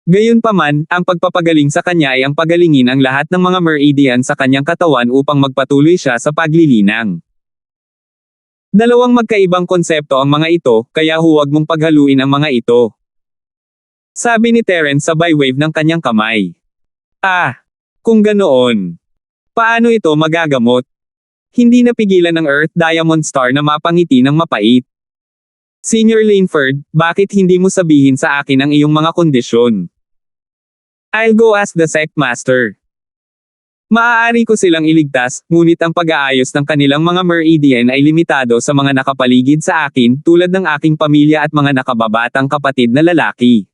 Gayunpaman, ang pagpapagaling sa kanya ay ang pagalingin ang lahat ng mga meridian sa kanyang katawan upang magpatuloy siya sa paglilinang. Dalawang magkaibang konsepto ang mga ito, kaya huwag mong paghaluin ang mga ito. Sabi ni Terence sabay wave ng kanyang kamay. Kung ganoon. Paano ito magagamot? Hindi napigilan ng Earth Diamond Star na mapangiti ng mapait. Senior Linford, bakit hindi mo sabihin sa akin ang iyong mga kondisyon? I'll go ask the Sect Master. Maaari ko silang iligtas, ngunit ang pag-aayos ng kanilang mga meridian ay limitado sa mga nakapaligid sa akin, tulad ng aking pamilya at mga nakababatang kapatid na lalaki.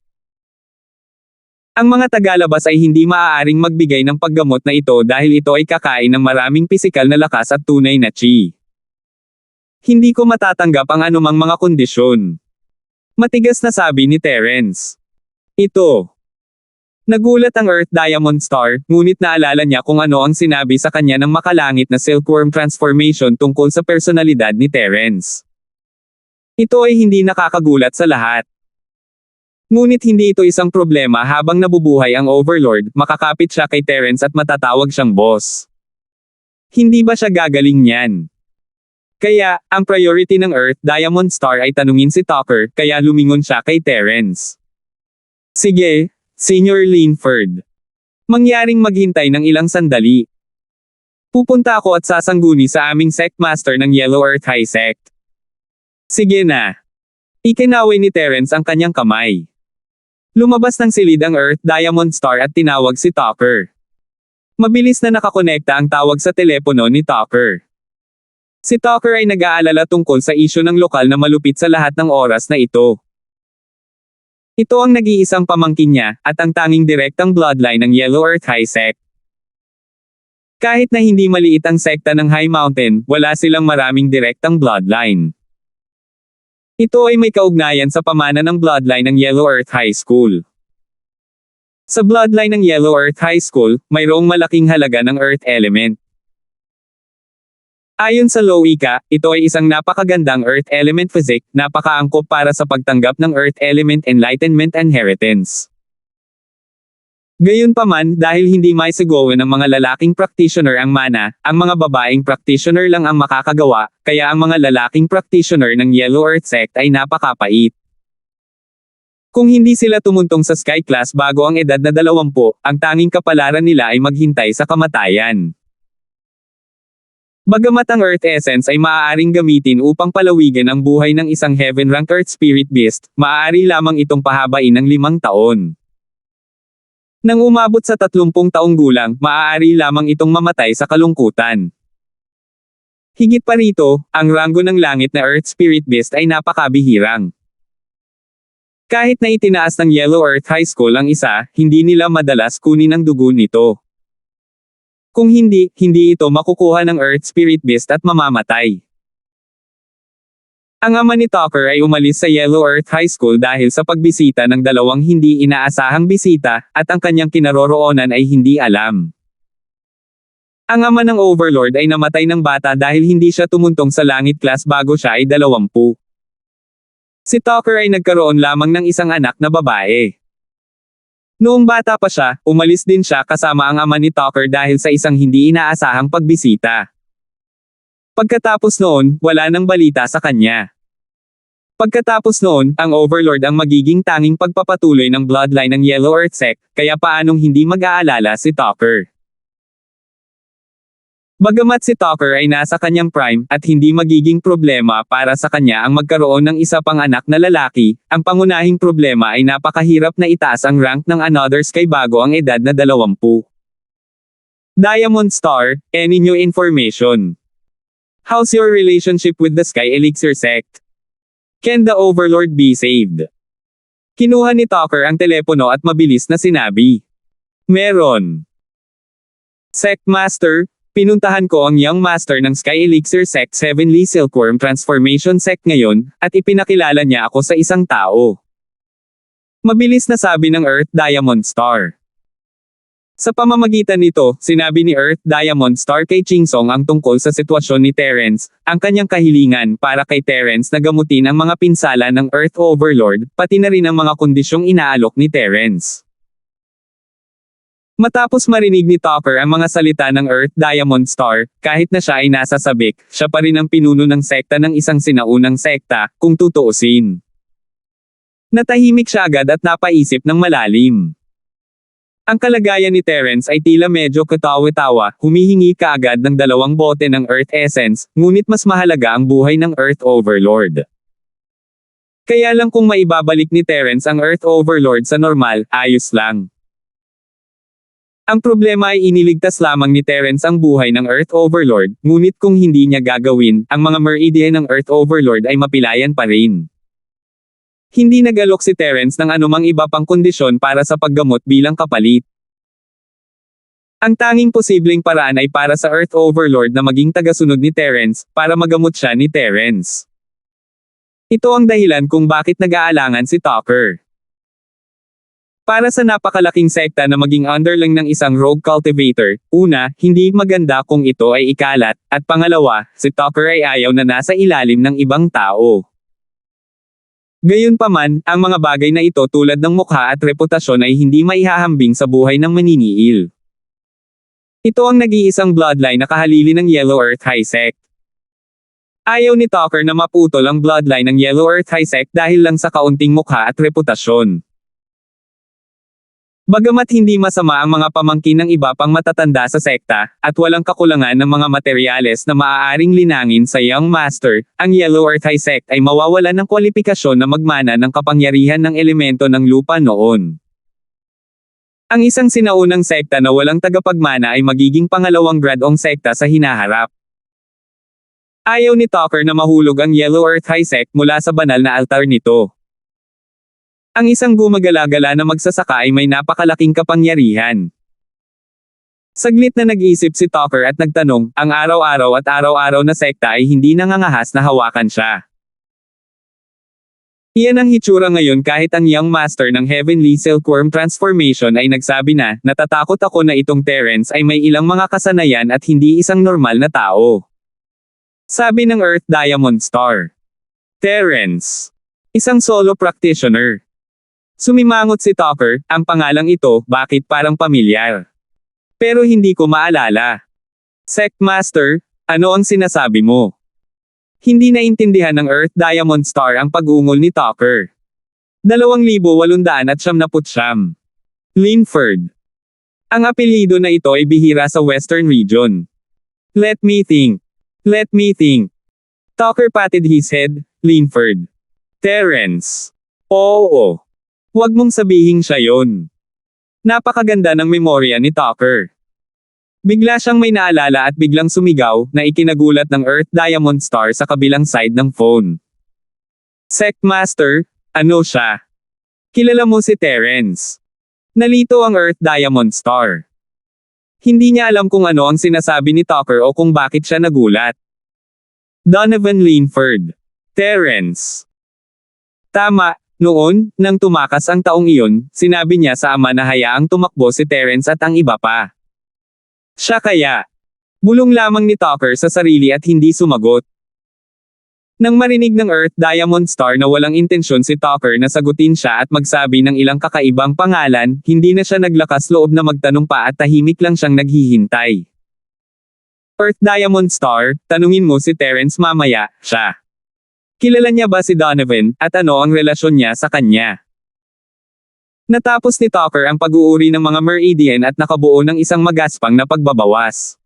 Ang mga tagalabas ay hindi maaaring magbigay ng paggamot na ito dahil ito ay kakain ng maraming pisikal na lakas at tunay na chi. Hindi ko matatanggap ang anumang mga kondisyon. Matigas na sabi ni Terence. Ito. Nagulat ang Earth Diamond Star, ngunit naalala niya kung ano ang sinabi sa kanya ng makalangit na silkworm transformation tungkol sa personalidad ni Terence. Ito ay hindi nakakagulat sa lahat. Ngunit hindi ito isang problema habang nabubuhay ang Overlord, makakapit siya kay Terence at matatawag siyang boss. Hindi ba siya gagaling niyan? Kaya, ang priority ng Earth Diamond Star ay tanungin si Tucker, kaya lumingon siya kay Terence. Sige, Senior Linford. Mangyaring maghintay ng ilang sandali. Pupunta ako at sasangguni sa aming sect master ng Yellow Earth High Sect. Sige na. Ikinaway ni Terence ang kanyang kamay. Lumabas ng silid ang Earth Diamond Star at tinawag si Tucker. Mabilis na nakakonekta ang tawag sa telepono ni Tucker. Si Tucker ay nag-aalala tungkol sa isyu ng lokal na malupit sa lahat ng oras na ito. Ito ang nag-iisang pamangkin niya, at ang tanging direktang bloodline ng Yellow Earth High Sect. Kahit na hindi maliit ang sekta ng High Mountain, wala silang maraming direktang bloodline. Ito ay may kaugnayan sa pamana ng bloodline ng Yellow Earth High School. Sa bloodline ng Yellow Earth High School, mayroong malaking halaga ng Earth Element. Ayon sa Loika, ito ay isang napakagandang Earth Element physics, napakaangkop para sa pagtanggap ng Earth Element Enlightenment Inheritance. Gayunpaman, dahil hindi maisigawan ng mga lalaking practitioner ang mana, ang mga babaeng practitioner lang ang makakagawa, kaya ang mga lalaking practitioner ng Yellow Earth Sect ay napakapait. Kung hindi sila tumuntong sa Sky Class bago ang edad na 20, ang tanging kapalaran nila ay maghintay sa kamatayan. Bagamat ang Earth Essence ay maaaring gamitin upang palawigan ang buhay ng isang Heaven Rank Earth Spirit Beast, maaari lamang itong pahabain ng 5 taon. Nang umabot sa 30 taong gulang, maaari lamang itong mamatay sa kalungkutan. Higit pa rito, ang ranggo ng langit na Earth Spirit Beast ay napakabihirang. Kahit na itinaas ng Yellow Earth High School ang isa, hindi nila madalas kunin ang dugo nito. Kung hindi, hindi ito makukuha ng Earth Spirit Beast at mamamatay. Ang ama ni Tucker ay umalis sa Yellow Earth High School dahil sa pagbisita ng 2 hindi inaasahang bisita, at ang kanyang kinaroroonan ay hindi alam. Ang ama ng Overlord ay namatay ng bata dahil hindi siya tumuntong sa langit class bago siya ay 20. Si Tucker ay nagkaroon lamang ng isang anak na babae. Noong bata pa siya, umalis din siya kasama ang ama ni Tucker dahil sa isang hindi inaasahang pagbisita. Pagkatapos noon, wala nang balita sa kanya. Pagkatapos noon, ang Overlord ang magiging tanging pagpapatuloy ng bloodline ng Yellow Earth Sect, kaya paanong hindi mag-aalala si Tucker? Bagamat si Tucker ay nasa kanyang prime, at hindi magiging problema para sa kanya ang magkaroon ng isa pang anak na lalaki, ang pangunahing problema ay napakahirap na itaas ang rank ng Another Sky bago ang edad na 20. Diamond Star, any new information? How's your relationship with the Sky Elixir Sect? Can the Overlord be saved? Kinuha ni Tucker ang telepono at mabilis na sinabi. Meron. Sect Master, pinuntahan ko ang Young Master ng Sky Elixir Sect 7 Lee Silkworm Transformation Sect ngayon, at ipinakilala niya ako sa isang tao. Mabilis na sabi ng Earth Diamond Star. Sa pamamagitan nito, sinabi ni Earth Diamond Star kay Chingsong ang tungkol sa sitwasyon ni Terence, ang kanyang kahilingan para kay Terence na gamutin ang mga pinsala ng Earth Overlord, pati na rin ang mga kondisyong inaalok ni Terence. Matapos marinig ni Tucker ang mga salita ng Earth Diamond Star, kahit na siya ay nasa sabik, siya pa rin ang pinuno ng sekta ng isang sinaunang sekta, kung tutuusin. Natahimik siya agad at napaisip ng malalim. Ang kalagayan ni Terence ay tila medyo katawa-tawa, humihingi kaagad ng 2 bote ng Earth Essence, ngunit mas mahalaga ang buhay ng Earth Overlord. Kaya lang kung maibabalik ni Terence ang Earth Overlord sa normal, ayos lang. Ang problema ay iniligtas lamang ni Terence ang buhay ng Earth Overlord, ngunit kung hindi niya gagawin, ang mga meridian ng Earth Overlord ay mapilayan pa rin. Hindi nagalok si Terence ng anumang iba pang kondisyon para sa paggamot bilang kapalit. Ang tanging posibleng paraan ay para sa Earth Overlord na maging tagasunod ni Terence, para magamot siya ni Terence. Ito ang dahilan kung bakit nag-aalangan si Tucker. Para sa napakalaking sekta na maging underling ng isang rogue cultivator, una, hindi maganda kung ito ay ikalat, at pangalawa, si Tucker ay ayaw na nasa ilalim ng ibang tao. Gayunpaman, ang mga bagay na ito tulad ng mukha at reputasyon ay hindi maihahambing sa buhay ng maniniil. Ito ang nag-iisang bloodline na kahalili ng Yellow Earth High Sect. Ayaw ni Tucker na maputol ang bloodline ng Yellow Earth High Sect dahil lang sa kaunting mukha at reputasyon. Bagamat hindi masama ang mga pamangkin ng iba pang matatanda sa sekta, at walang kakulangan ng mga materyales na maaaring linangin sa Young Master, ang Yellow Earth High Sect ay mawawalan ng kwalifikasyon na magmana ng kapangyarihan ng elemento ng lupa noon. Ang isang sinaunang sekta na walang tagapagmana ay magiging pangalawang gradong sekta sa hinaharap. Ayaw ni Tucker na mahulog ang Yellow Earth High Sect mula sa banal na altar nito. Ang isang gumagala-gala na magsasaka ay may napakalaking kapangyarihan. Saglit na nag-isip si Tucker at nagtanong, ang araw-araw at araw-araw na sekta ay hindi nangangahas na hawakan siya. Iyan ang hitsura ngayon kahit ang Young Master ng Heavenly Silkworm Transformation ay nagsabi na, natatakot ako na itong Terence ay may ilang mga kasanayan at hindi isang normal na tao. Sabi ng Earth Diamond Star. Terence. Isang solo practitioner. Sumimangot si Tucker, ang pangalang ito, bakit parang pamilyar? Pero hindi ko maalala. Sect Master, ano ang sinasabi mo? Hindi naintindihan ng Earth Diamond Star ang pag-ungol ni Tucker. 2,879. Linford. Ang apelyido na ito ay bihira sa Western Region. Let me think. Let me think. Tucker patted his head, Linford. Terence. Oo. Huwag mong sabihing siya yon. Napakaganda ng memorya ni Tucker. Bigla siyang may naalala at biglang sumigaw, na ikinagulat ng Earth Diamond Star sa kabilang side ng phone. Sect Master, ano siya? Kilala mo si Terence. Nalito ang Earth Diamond Star. Hindi niya alam kung ano ang sinasabi ni Tucker o kung bakit siya nagulat. Donovan Linford. Terence. Tama, noon, nang tumakas ang taong iyon, sinabi niya sa ama na hayaang tumakbo si Terence at ang iba pa. Siya kaya. Bulong lamang ni Tucker sa sarili at hindi sumagot. Nang marinig ng Earth Diamond Star na walang intensyon si Tucker na sagutin siya at magsabi ng ilang kakaibang pangalan, hindi na siya naglakas loob na magtanong pa at tahimik lang siyang naghihintay. Earth Diamond Star, tanungin mo si Terence mamaya, siya. Kilala niya ba si Donovan, at ano ang relasyon niya sa kanya? Natapos ni Tucker ang pag-uuri ng mga Meridian at nakabuo ng isang magaspang na pagbabawas.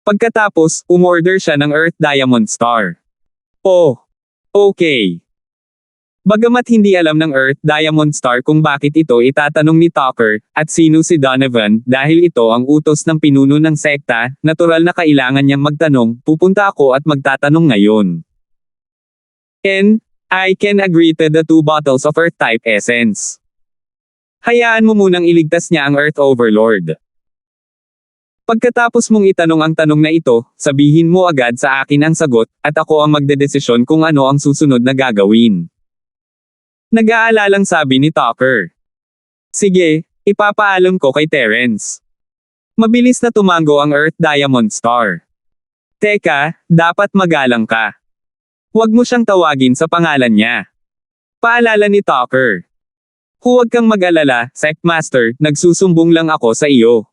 Pagkatapos, umorder siya ng Earth Diamond Star. Oh. Okay. Bagamat hindi alam ng Earth Diamond Star kung bakit ito itatanong ni Tucker, at sino si Donovan, dahil ito ang utos ng pinuno ng sekta, natural na kailangan niyang magtanong, pupunta ako at magtatanong ngayon. I can agree to the 2 bottles of Earth-type essence. Hayaan mo munang iligtas niya ang Earth Overlord. Pagkatapos mong itanong ang tanong na ito, sabihin mo agad sa akin ang sagot, at ako ang magdedesisyon kung ano ang susunod na gagawin. Nag-aalalang sabi ni Tucker. Sige, ipapaalam ko kay Terence. Mabilis na tumango ang Earth Diamond Star. Teka, dapat magalang ka. Huwag mo siyang tawagin sa pangalan niya. Paalala ni Tucker. Huwag kang mag-alala, Sect Master, nagsusumbong lang ako sa iyo.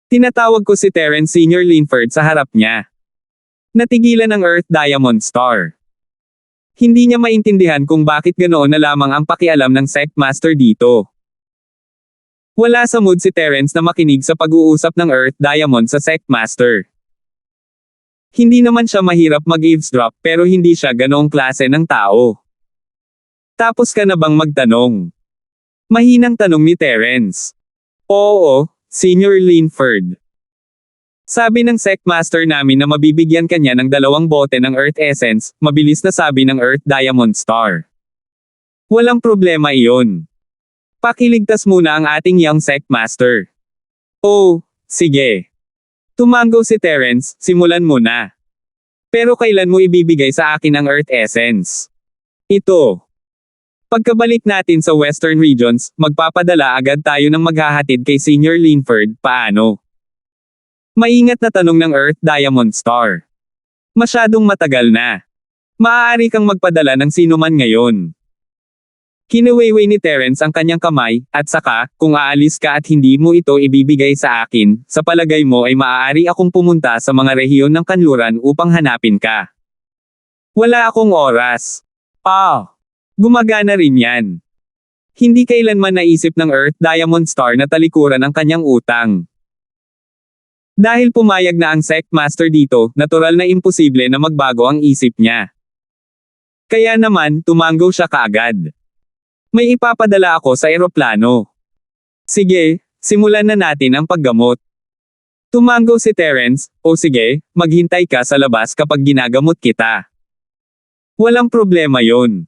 Tinatawag ko si Terence Sr. Linford sa harap niya. Natigilan ang Earth Diamond Star. Hindi niya maintindihan kung bakit ganoon na lamang ang pakialam ng Sect Master dito. Wala sa mood si Terence na makinig sa pag-uusap ng Earth Diamond sa Sect Master. Hindi naman siya mahirap mag-eavesdrop pero hindi siya ganoong klase ng tao. Tapos ka na bang magtanong? Mahinang tanong ni Terence. Oo, Senior Linford. Sabi ng Sect Master namin na mabibigyan kanya ng 2 bote ng Earth Essence, mabilis na sabi ng Earth Diamond Star. Walang problema iyon. Pakiligtas muna ang ating Young Sect Master. Oh, sige. Tumango si Terence, simulan mo na. Pero kailan mo ibibigay sa akin ang Earth Essence? Ito. Pagkabalik natin sa Western Regions, magpapadala agad tayo ng maghahatid kay Senior Linford, paano? Maingat na tanong ng Earth Diamond Star. Masyadong matagal na. Maaari kang magpadala ng sinuman ngayon. Kinuwayway ni Terence ang kanyang kamay, at saka, kung aalis ka at hindi mo ito ibibigay sa akin, sa palagay mo ay maaari akong pumunta sa mga rehiyon ng kanluran upang hanapin ka. Wala akong oras. Gumagana rin yan. Hindi kailanman naisip ng Earth Diamond Star na talikuran ang kanyang utang. Dahil pumayag na ang Sect Master dito, natural na imposible na magbago ang isip niya. Kaya naman, tumango siya kaagad. May ipapadala ako sa eroplano. Sige, simulan na natin ang paggamot. Tumango si Terence, o sige, maghintay ka sa labas kapag ginagamot kita. Walang problema yon.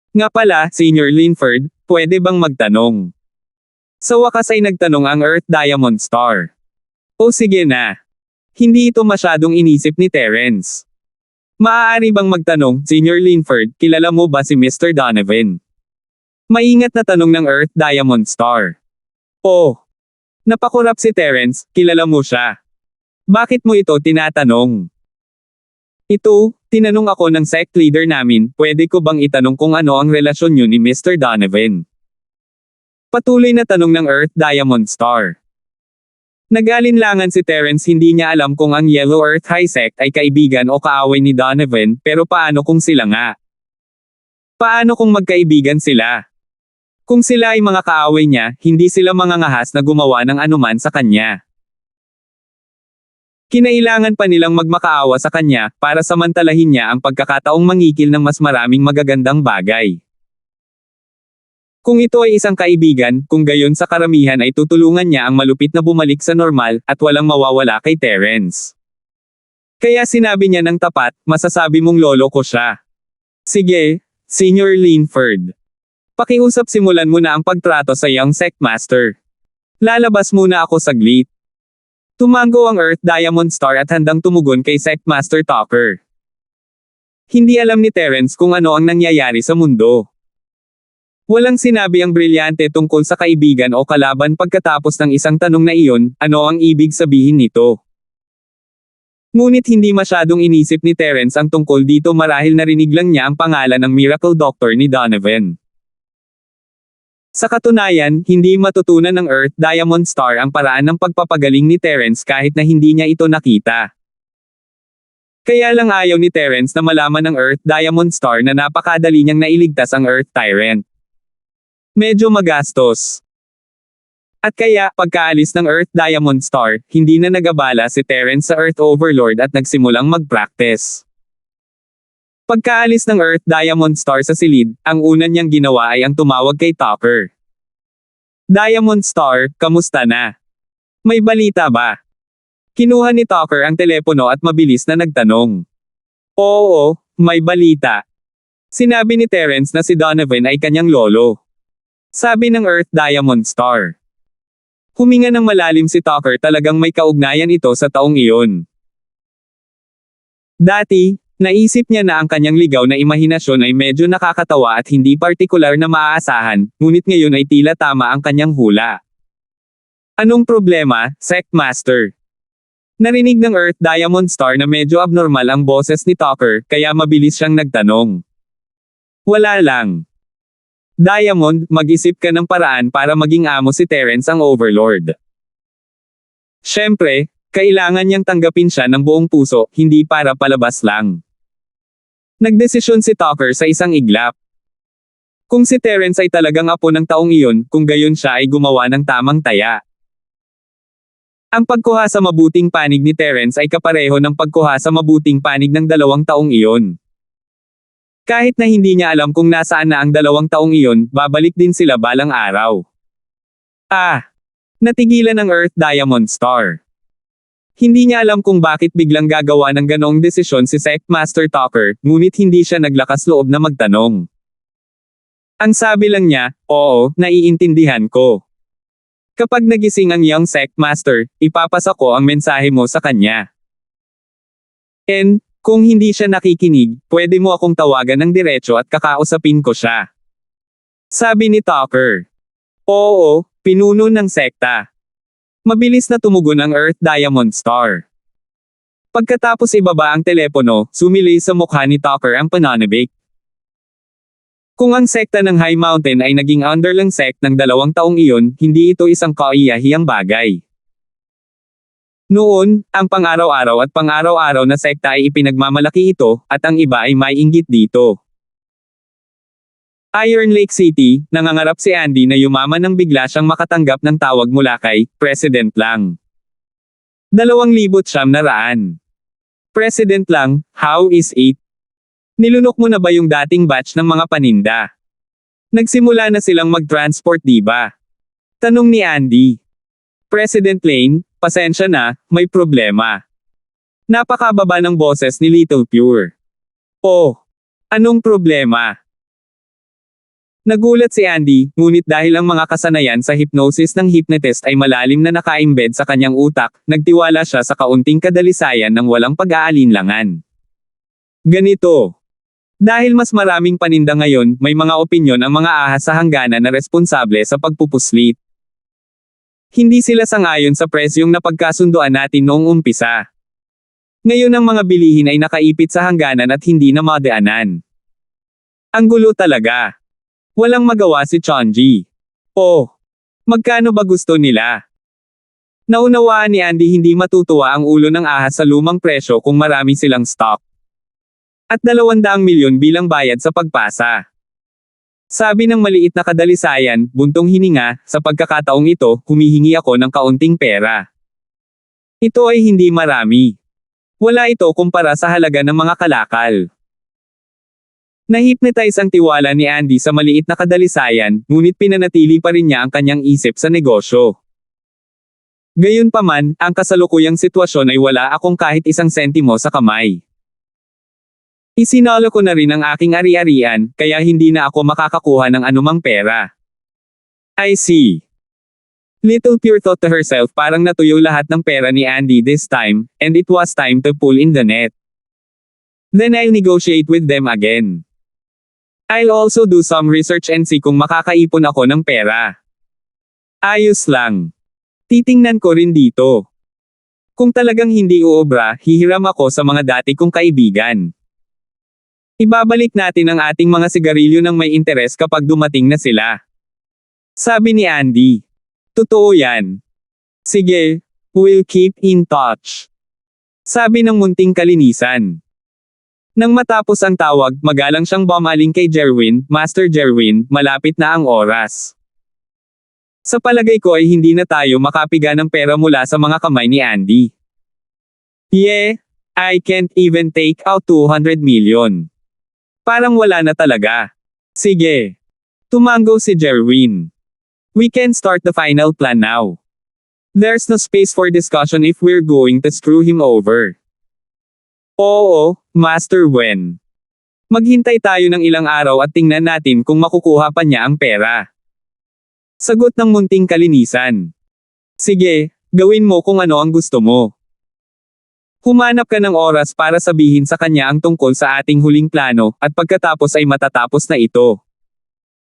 Nga pala, Senior Linford, pwede bang magtanong? Sa wakas ay nagtanong ang Earth Diamond Star. O sige na. Hindi ito masyadong inisip ni Terence. Maaari bang magtanong, Senior Linford, kilala mo ba si Mr. Donovan? Maingat na tanong ng Earth Diamond Star. Oh. Napakurap si Terence, kilala mo siya. Bakit mo ito tinatanong? Ito, tinanong ako ng sect leader namin, pwede ko bang itanong kung ano ang relasyon niyo ni Mr. Donovan? Patuloy na tanong ng Earth Diamond Star. Nag-alinlangan si Terence, hindi niya alam kung ang Yellow Earth High Sect ay kaibigan o kaaway ni Donovan, pero paano kung sila nga? Paano kung magkaibigan sila? Kung sila ay mga kaaway niya, hindi sila mangangahas na gumawa ng anuman sa kanya. Kinailangan pa nilang magmakaawa sa kanya, para samantalahin niya ang pagkakataong mangikil ng mas maraming magagandang bagay. Kung ito ay isang kaibigan, kung gayon sa karamihan ay tutulungan niya ang malupit na bumalik sa normal, at walang mawawala kay Terence. Kaya sinabi niya ng tapat, masasabi mong lolo ko siya. Sige, Senior Linford. Pakiusap, simulan mo na ang pagtrato sa Young Sect Master. Lalabas muna ako saglit. Tumango ang Earth Diamond Star at handang tumugon kay Sect Master Talker. Hindi alam ni Terence kung ano ang nangyayari sa mundo. Walang sinabi ang brilyante tungkol sa kaibigan o kalaban pagkatapos ng isang tanong na iyon, ano ang ibig sabihin nito? Ngunit hindi masyadong inisip ni Terence ang tungkol dito, marahil narinig lang niya ang pangalan ng Miracle Doctor ni Donovan. Sa katunayan, hindi matutunan ng Earth Diamond Star ang paraan ng pagpapagaling ni Terence kahit na hindi niya ito nakita. Kaya lang ayaw ni Terence na malaman ng Earth Diamond Star na napakadali niyang nailigtas ang Earth Tyrant. Medyo magastos. At kaya, pagkaalis ng Earth Diamond Star, hindi na nagabala si Terence sa Earth Overlord at nagsimulang mag-practice. Pagkaalis ng Earth Diamond Star sa silid, ang una niyang ginawa ay ang tumawag kay Talker. Diamond Star, kamusta na? May balita ba? Kinuha ni Talker ang telepono at mabilis na nagtanong. Oo, may balita. Sinabi ni Terence na si Donovan ay kanyang lolo. Sabi ng Earth Diamond Star. Huminga ng malalim si Talker, talagang may kaugnayan ito sa taong iyon. Dati, naisip niya na ang kanyang ligaw na imahinasyon ay medyo nakakatawa at hindi partikular na maaasahan, ngunit ngayon ay tila tama ang kanyang hula. Anong problema, Sect Master? Narinig ng Earth Diamond Star na medyo abnormal ang boses ni Talker, kaya mabilis siyang nagtanong. Wala lang. Diamond, mag-isip ka ng paraan para maging amo si Terence ang Overlord. Siyempre, kailangan niyang tanggapin siya ng buong puso, hindi para palabas lang. Nagdesisyon si Talker sa isang iglap. Kung si Terence ay talagang apo ng taong iyon, kung gayon siya ay gumawa ng tamang taya. Ang pagkuha sa mabuting panig ni Terence ay kapareho ng pagkuha sa mabuting panig ng 2 taong iyon. Kahit na hindi niya alam kung nasaan na ang 2 taong iyon, babalik din sila balang araw. Natigilan ng Earth Diamond Star. Hindi niya alam kung bakit biglang gagawa ng ganoong desisyon si Sect Master Talker, ngunit hindi siya naglakas loob na magtanong. Ang sabi lang niya, oo, naiintindihan ko. Kapag nagising ang young sect master, ipapasa ko ang mensahe mo sa kanya. And, kung hindi siya nakikinig, pwede mo akong tawagan ng diretso at kakausapin ko siya. Sabi ni Tucker. Oo, pinuno ng sekta. Mabilis na tumugon ang Earth Diamond Star. Pagkatapos ibaba ang telepono, sumili sa mukha ni Tucker ang pananabik. Kung ang sekta ng High Mountain ay naging underling sect ng 2 taong iyon, hindi ito isang kaiyahiyang bagay. Noon, ang pang-araw-araw at pang-araw-araw na sekta ay ipinagmamalaki ito, at ang iba ay may inggit dito. Iron Lake City, nangangarap si Andy na yumaman nang bigla siyang makatanggap ng tawag mula kay President Lang. 2,900. President Lang, how is it? Nilunok mo na ba yung dating batch ng mga paninda? Nagsimula na silang mag-transport di ba? Tanong ni Andy. President Lane, pasensya na, may problema. Napakababa ng boses ni Little Pure. Oh, anong problema? Nagulat si Andy, ngunit dahil ang mga kasanayan sa hypnosis ng hypnotist ay malalim na naka-embed sa kanyang utak, nagtiwala siya sa kaunting kadalisayan ng walang pag-aalinlangan. Ganito. Dahil mas maraming paninda ngayon, may mga opinyon ang mga ahas sa hangganan na responsable sa pagpupuslit. Hindi sila sangayon sa presyong napagkasunduan natin noong umpisa. Ngayon ang mga bilihin ay nakaipit sa hangganan at hindi na madaanan. Ang gulo talaga. Walang magawa si Chonji. Oh, magkano ba gusto nila? Naunawaan ni Andy hindi matutuwa ang ulo ng ahas sa lumang presyo kung marami silang stock. At 200 milyon bilang bayad sa pagpasa. Sabi ng maliit na kadalisayan, buntong hininga, sa pagkakataong ito, humihingi ako ng kaunting pera. Ito ay hindi marami. Wala ito kumpara sa halaga ng mga kalakal. Nahipnotize ang tiwala ni Andy sa maliit na kadalisayan, ngunit pinanatili pa rin niya ang kanyang isip sa negosyo. Gayunpaman, ang kasalukuyang sitwasyon ay wala akong kahit isang sentimo sa kamay. Isinalo ko na rin ang aking ari-arian, kaya hindi na ako makakakuha ng anumang pera. I see. Little Pure thought to herself parang natuyo lahat ng pera ni Andy this time, and it was time to pull in the net. Then I'll negotiate with them again. I'll also do some research and see kung makakaipon ako ng pera. Ayos lang. Titingnan ko rin dito. Kung talagang hindi uobra, hihiram ako sa mga dati kong kaibigan. Ibabalik natin ang ating mga sigarilyo ng may interes kapag dumating na sila. Sabi ni Andy. Totoo yan. Sige, we'll keep in touch. Sabi ng munting kalinisan. Nang matapos ang tawag, magalang siyang bumaling kay Jerwin, Master Jerwin, malapit na ang oras. Sa palagay ko ay hindi na tayo makapiga ng pera mula sa mga kamay ni Andy. Yeah, I can't even take out 200 million. Parang wala na talaga. Sige. Tumango si Jerwin. We can start the final plan now. There's no space for discussion if we're going to screw him over. Oo, Master Wen. Maghintay tayo ng ilang araw at tingnan natin kung makukuha pa niya ang pera. Sagot ng munting kalinisan. Sige, gawin mo kung ano ang gusto mo. Humanap ka ng oras para sabihin sa kanya ang tungkol sa ating huling plano, at pagkatapos ay matatapos na ito.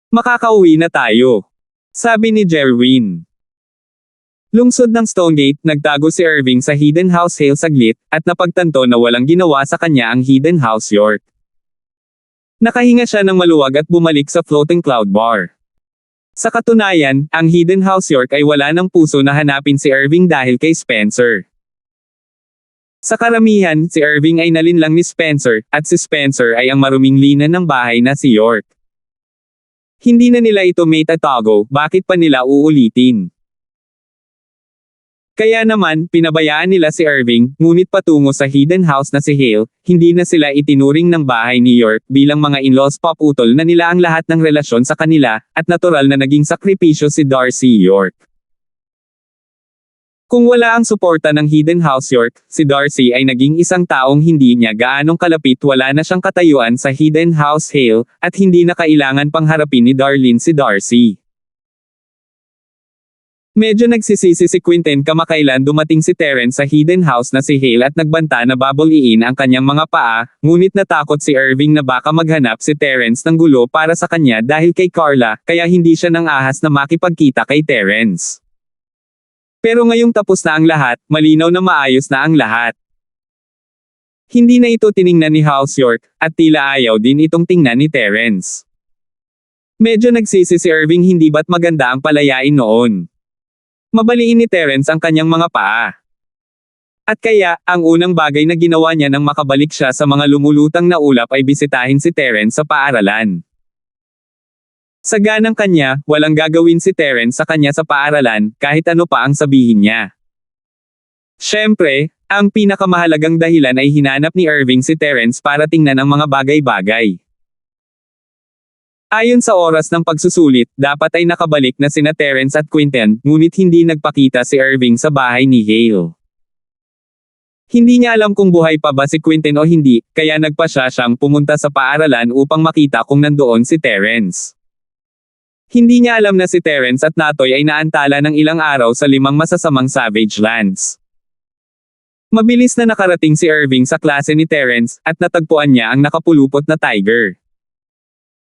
Makakauwi na tayo. Sabi ni Jerwin. Lungsod ng Stonegate, nagtago si Irving sa Hidden House Hale saglit, at napagtanto na walang ginawa sa kanya ang Hidden House York. Nakahinga siya ng maluwag at bumalik sa Floating Cloud Bar. Sa katunayan, ang Hidden House York ay wala ng puso na hanapin si Irving dahil kay Spencer. Sa karamihan, si Irving ay nalinlang ni Spencer, at si Spencer ay ang maruming linan ng bahay na si York. Hindi na nila ito may tatago, bakit pa nila uulitin? Kaya naman, pinabayaan nila si Irving, ngunit patungo sa hidden house na si Hale, hindi na sila itinuring ng bahay ni York bilang mga in-laws, paputol na nila ang lahat ng relasyon sa kanila, at natural na naging sakripisyo si Darcy York. Kung wala ang suporta ng Hidden House York, si Darcy ay naging isang taong hindi niya gaanong kalapit, wala na siyang katayuan sa Hidden House Hale, at hindi na kailangan pang harapin ni Darlene si Darcy. Medyo nagsisisi si Quinten kamakailan dumating si Terrence sa hidden house na si Hale at nagbanta na babuliin ang kanyang mga paa, ngunit natakot si Irving na baka maghanap si Terrence ng gulo para sa kanya dahil kay Carla, kaya hindi siya nang ahas na makipagkita kay Terrence. Pero ngayong tapos na ang lahat, malinaw na maayos na ang lahat. Hindi na ito tiningnan ni House York, at tila ayaw din itong tingnan ni Terrence. Medyo nagsisi si Irving hindi ba't maganda ang palayain noon. Mabaliin ni Terrence ang kanyang mga paa. At kaya, ang unang bagay na ginawa niya nang makabalik siya sa mga lumulutang na ulap ay bisitahin si Terrence sa paaralan. Sa ganang kanya, walang gagawin si Terrence sa kanya sa paaralan, kahit ano pa ang sabihin niya. Siyempre, ang pinakamahalagang dahilan ay hinanap ni Irving si Terrence para tingnan ang mga bagay-bagay. Ayon sa oras ng pagsusulit, dapat ay nakabalik na sina Terrence at Quinten, ngunit hindi nagpakita si Irving sa bahay ni Hale. Hindi niya alam kung buhay pa ba si Quinten o hindi, kaya nagpa siyang pumunta sa paaralan upang makita kung nandoon si Terrence. Hindi niya alam na si Terrence at Natoy ay naantala ng ilang araw sa 5 masasamang Savage Lands. Mabilis na nakarating si Irving sa klase ni Terrence, at natagpuan niya ang nakapulupot na tiger.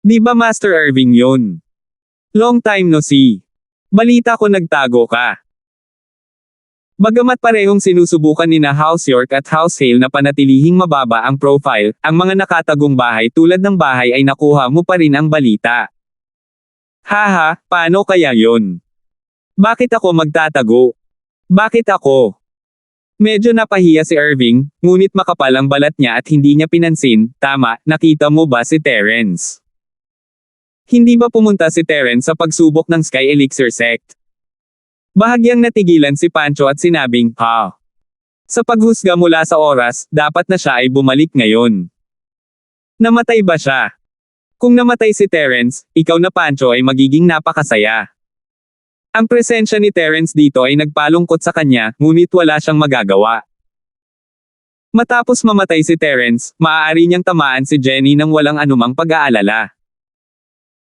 Di ba Master Irving yun? Long time no see. Balita ko nagtago ka. Bagamat parehong sinusubukan ni na House York at House Hale na panatilihing mababa ang profile, ang mga nakatagong bahay tulad ng bahay ay nakuha mo pa rin ang balita. Haha, paano kaya yun? Bakit ako magtatago? Bakit ako? Medyo napahiya si Irving, ngunit makapal ang balat niya at hindi niya pinansin. Tama, nakita mo ba si Terrence? Hindi ba pumunta si Terrence sa pagsubok ng Sky Elixir Sect? Bahagyang natigilan si Pancho at sinabing, ha? Sa paghusga mula sa oras, dapat na siya ay bumalik ngayon. Namatay ba siya? Kung namatay si Terrence, ikaw na Pancho ay magiging napakasaya. Ang presensya ni Terrence dito ay nagpalungkot sa kanya, ngunit wala siyang magagawa. Matapos mamatay si Terrence, maaari niyang tamaan si Jenny nang walang anumang pag-aalala.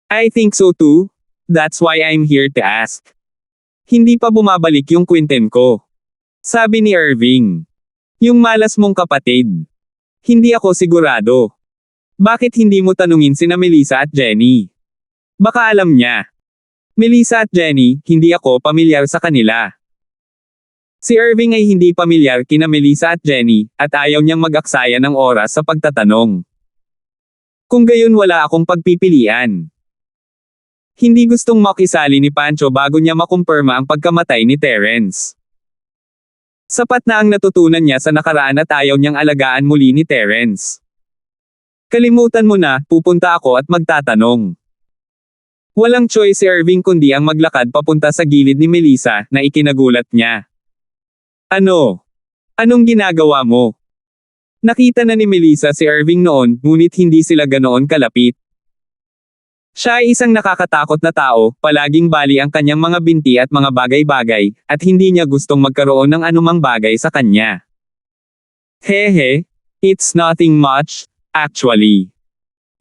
I think so too. That's why I'm here to ask. Hindi pa bumabalik yung Quinten ko. Sabi ni Irving. Yung malas mong kapatid. Hindi ako sigurado. Bakit hindi mo tanungin sina Melissa at Jenny? Baka alam niya. Melissa at Jenny, hindi ako pamilyar sa kanila. Si Irving ay hindi pamilyar kina Melissa at Jenny, at ayaw niyang mag-aksaya ng oras sa pagtatanong. Kung gayon wala akong pagpipilian. Hindi gustong makisali ni Pancho bago niya makumpirma ang pagkamatay ni Terrence. Sapat na ang natutunan niya sa nakaraan at ayaw niyang alagaan muli ni Terrence. Kalimutan mo na, pupunta ako at magtatanong. Walang choice si Irving kundi ang maglakad papunta sa gilid ni Melissa na ikinagulat niya. Ano? Anong ginagawa mo? Nakita na ni Melissa si Irving noon, ngunit hindi sila ganoon kalapit. Siya ay isang nakakatakot na tao, palaging bali ang kanyang mga binti at mga bagay-bagay, at hindi niya gustong magkaroon ng anumang bagay sa kanya. Hehe, it's nothing much, actually.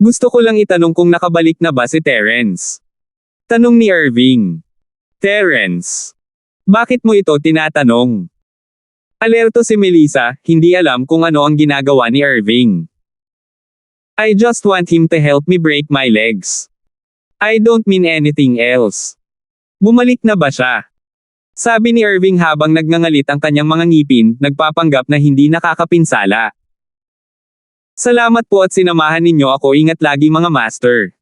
Gusto ko lang itanong kung nakabalik na ba si Terrence. Tanong ni Irving. Terrence. Bakit mo ito tinatanong? Alerto si Melissa, hindi alam kung ano ang ginagawa ni Irving. I just want him to help me break my legs. I don't mean anything else. Bumalik na ba siya? Sabi ni Irving habang nagngangalit ang kanyang mga ngipin, nagpapanggap na hindi nakakapinsala. Salamat po at sinamahan ninyo ako, ingat lagi mga master.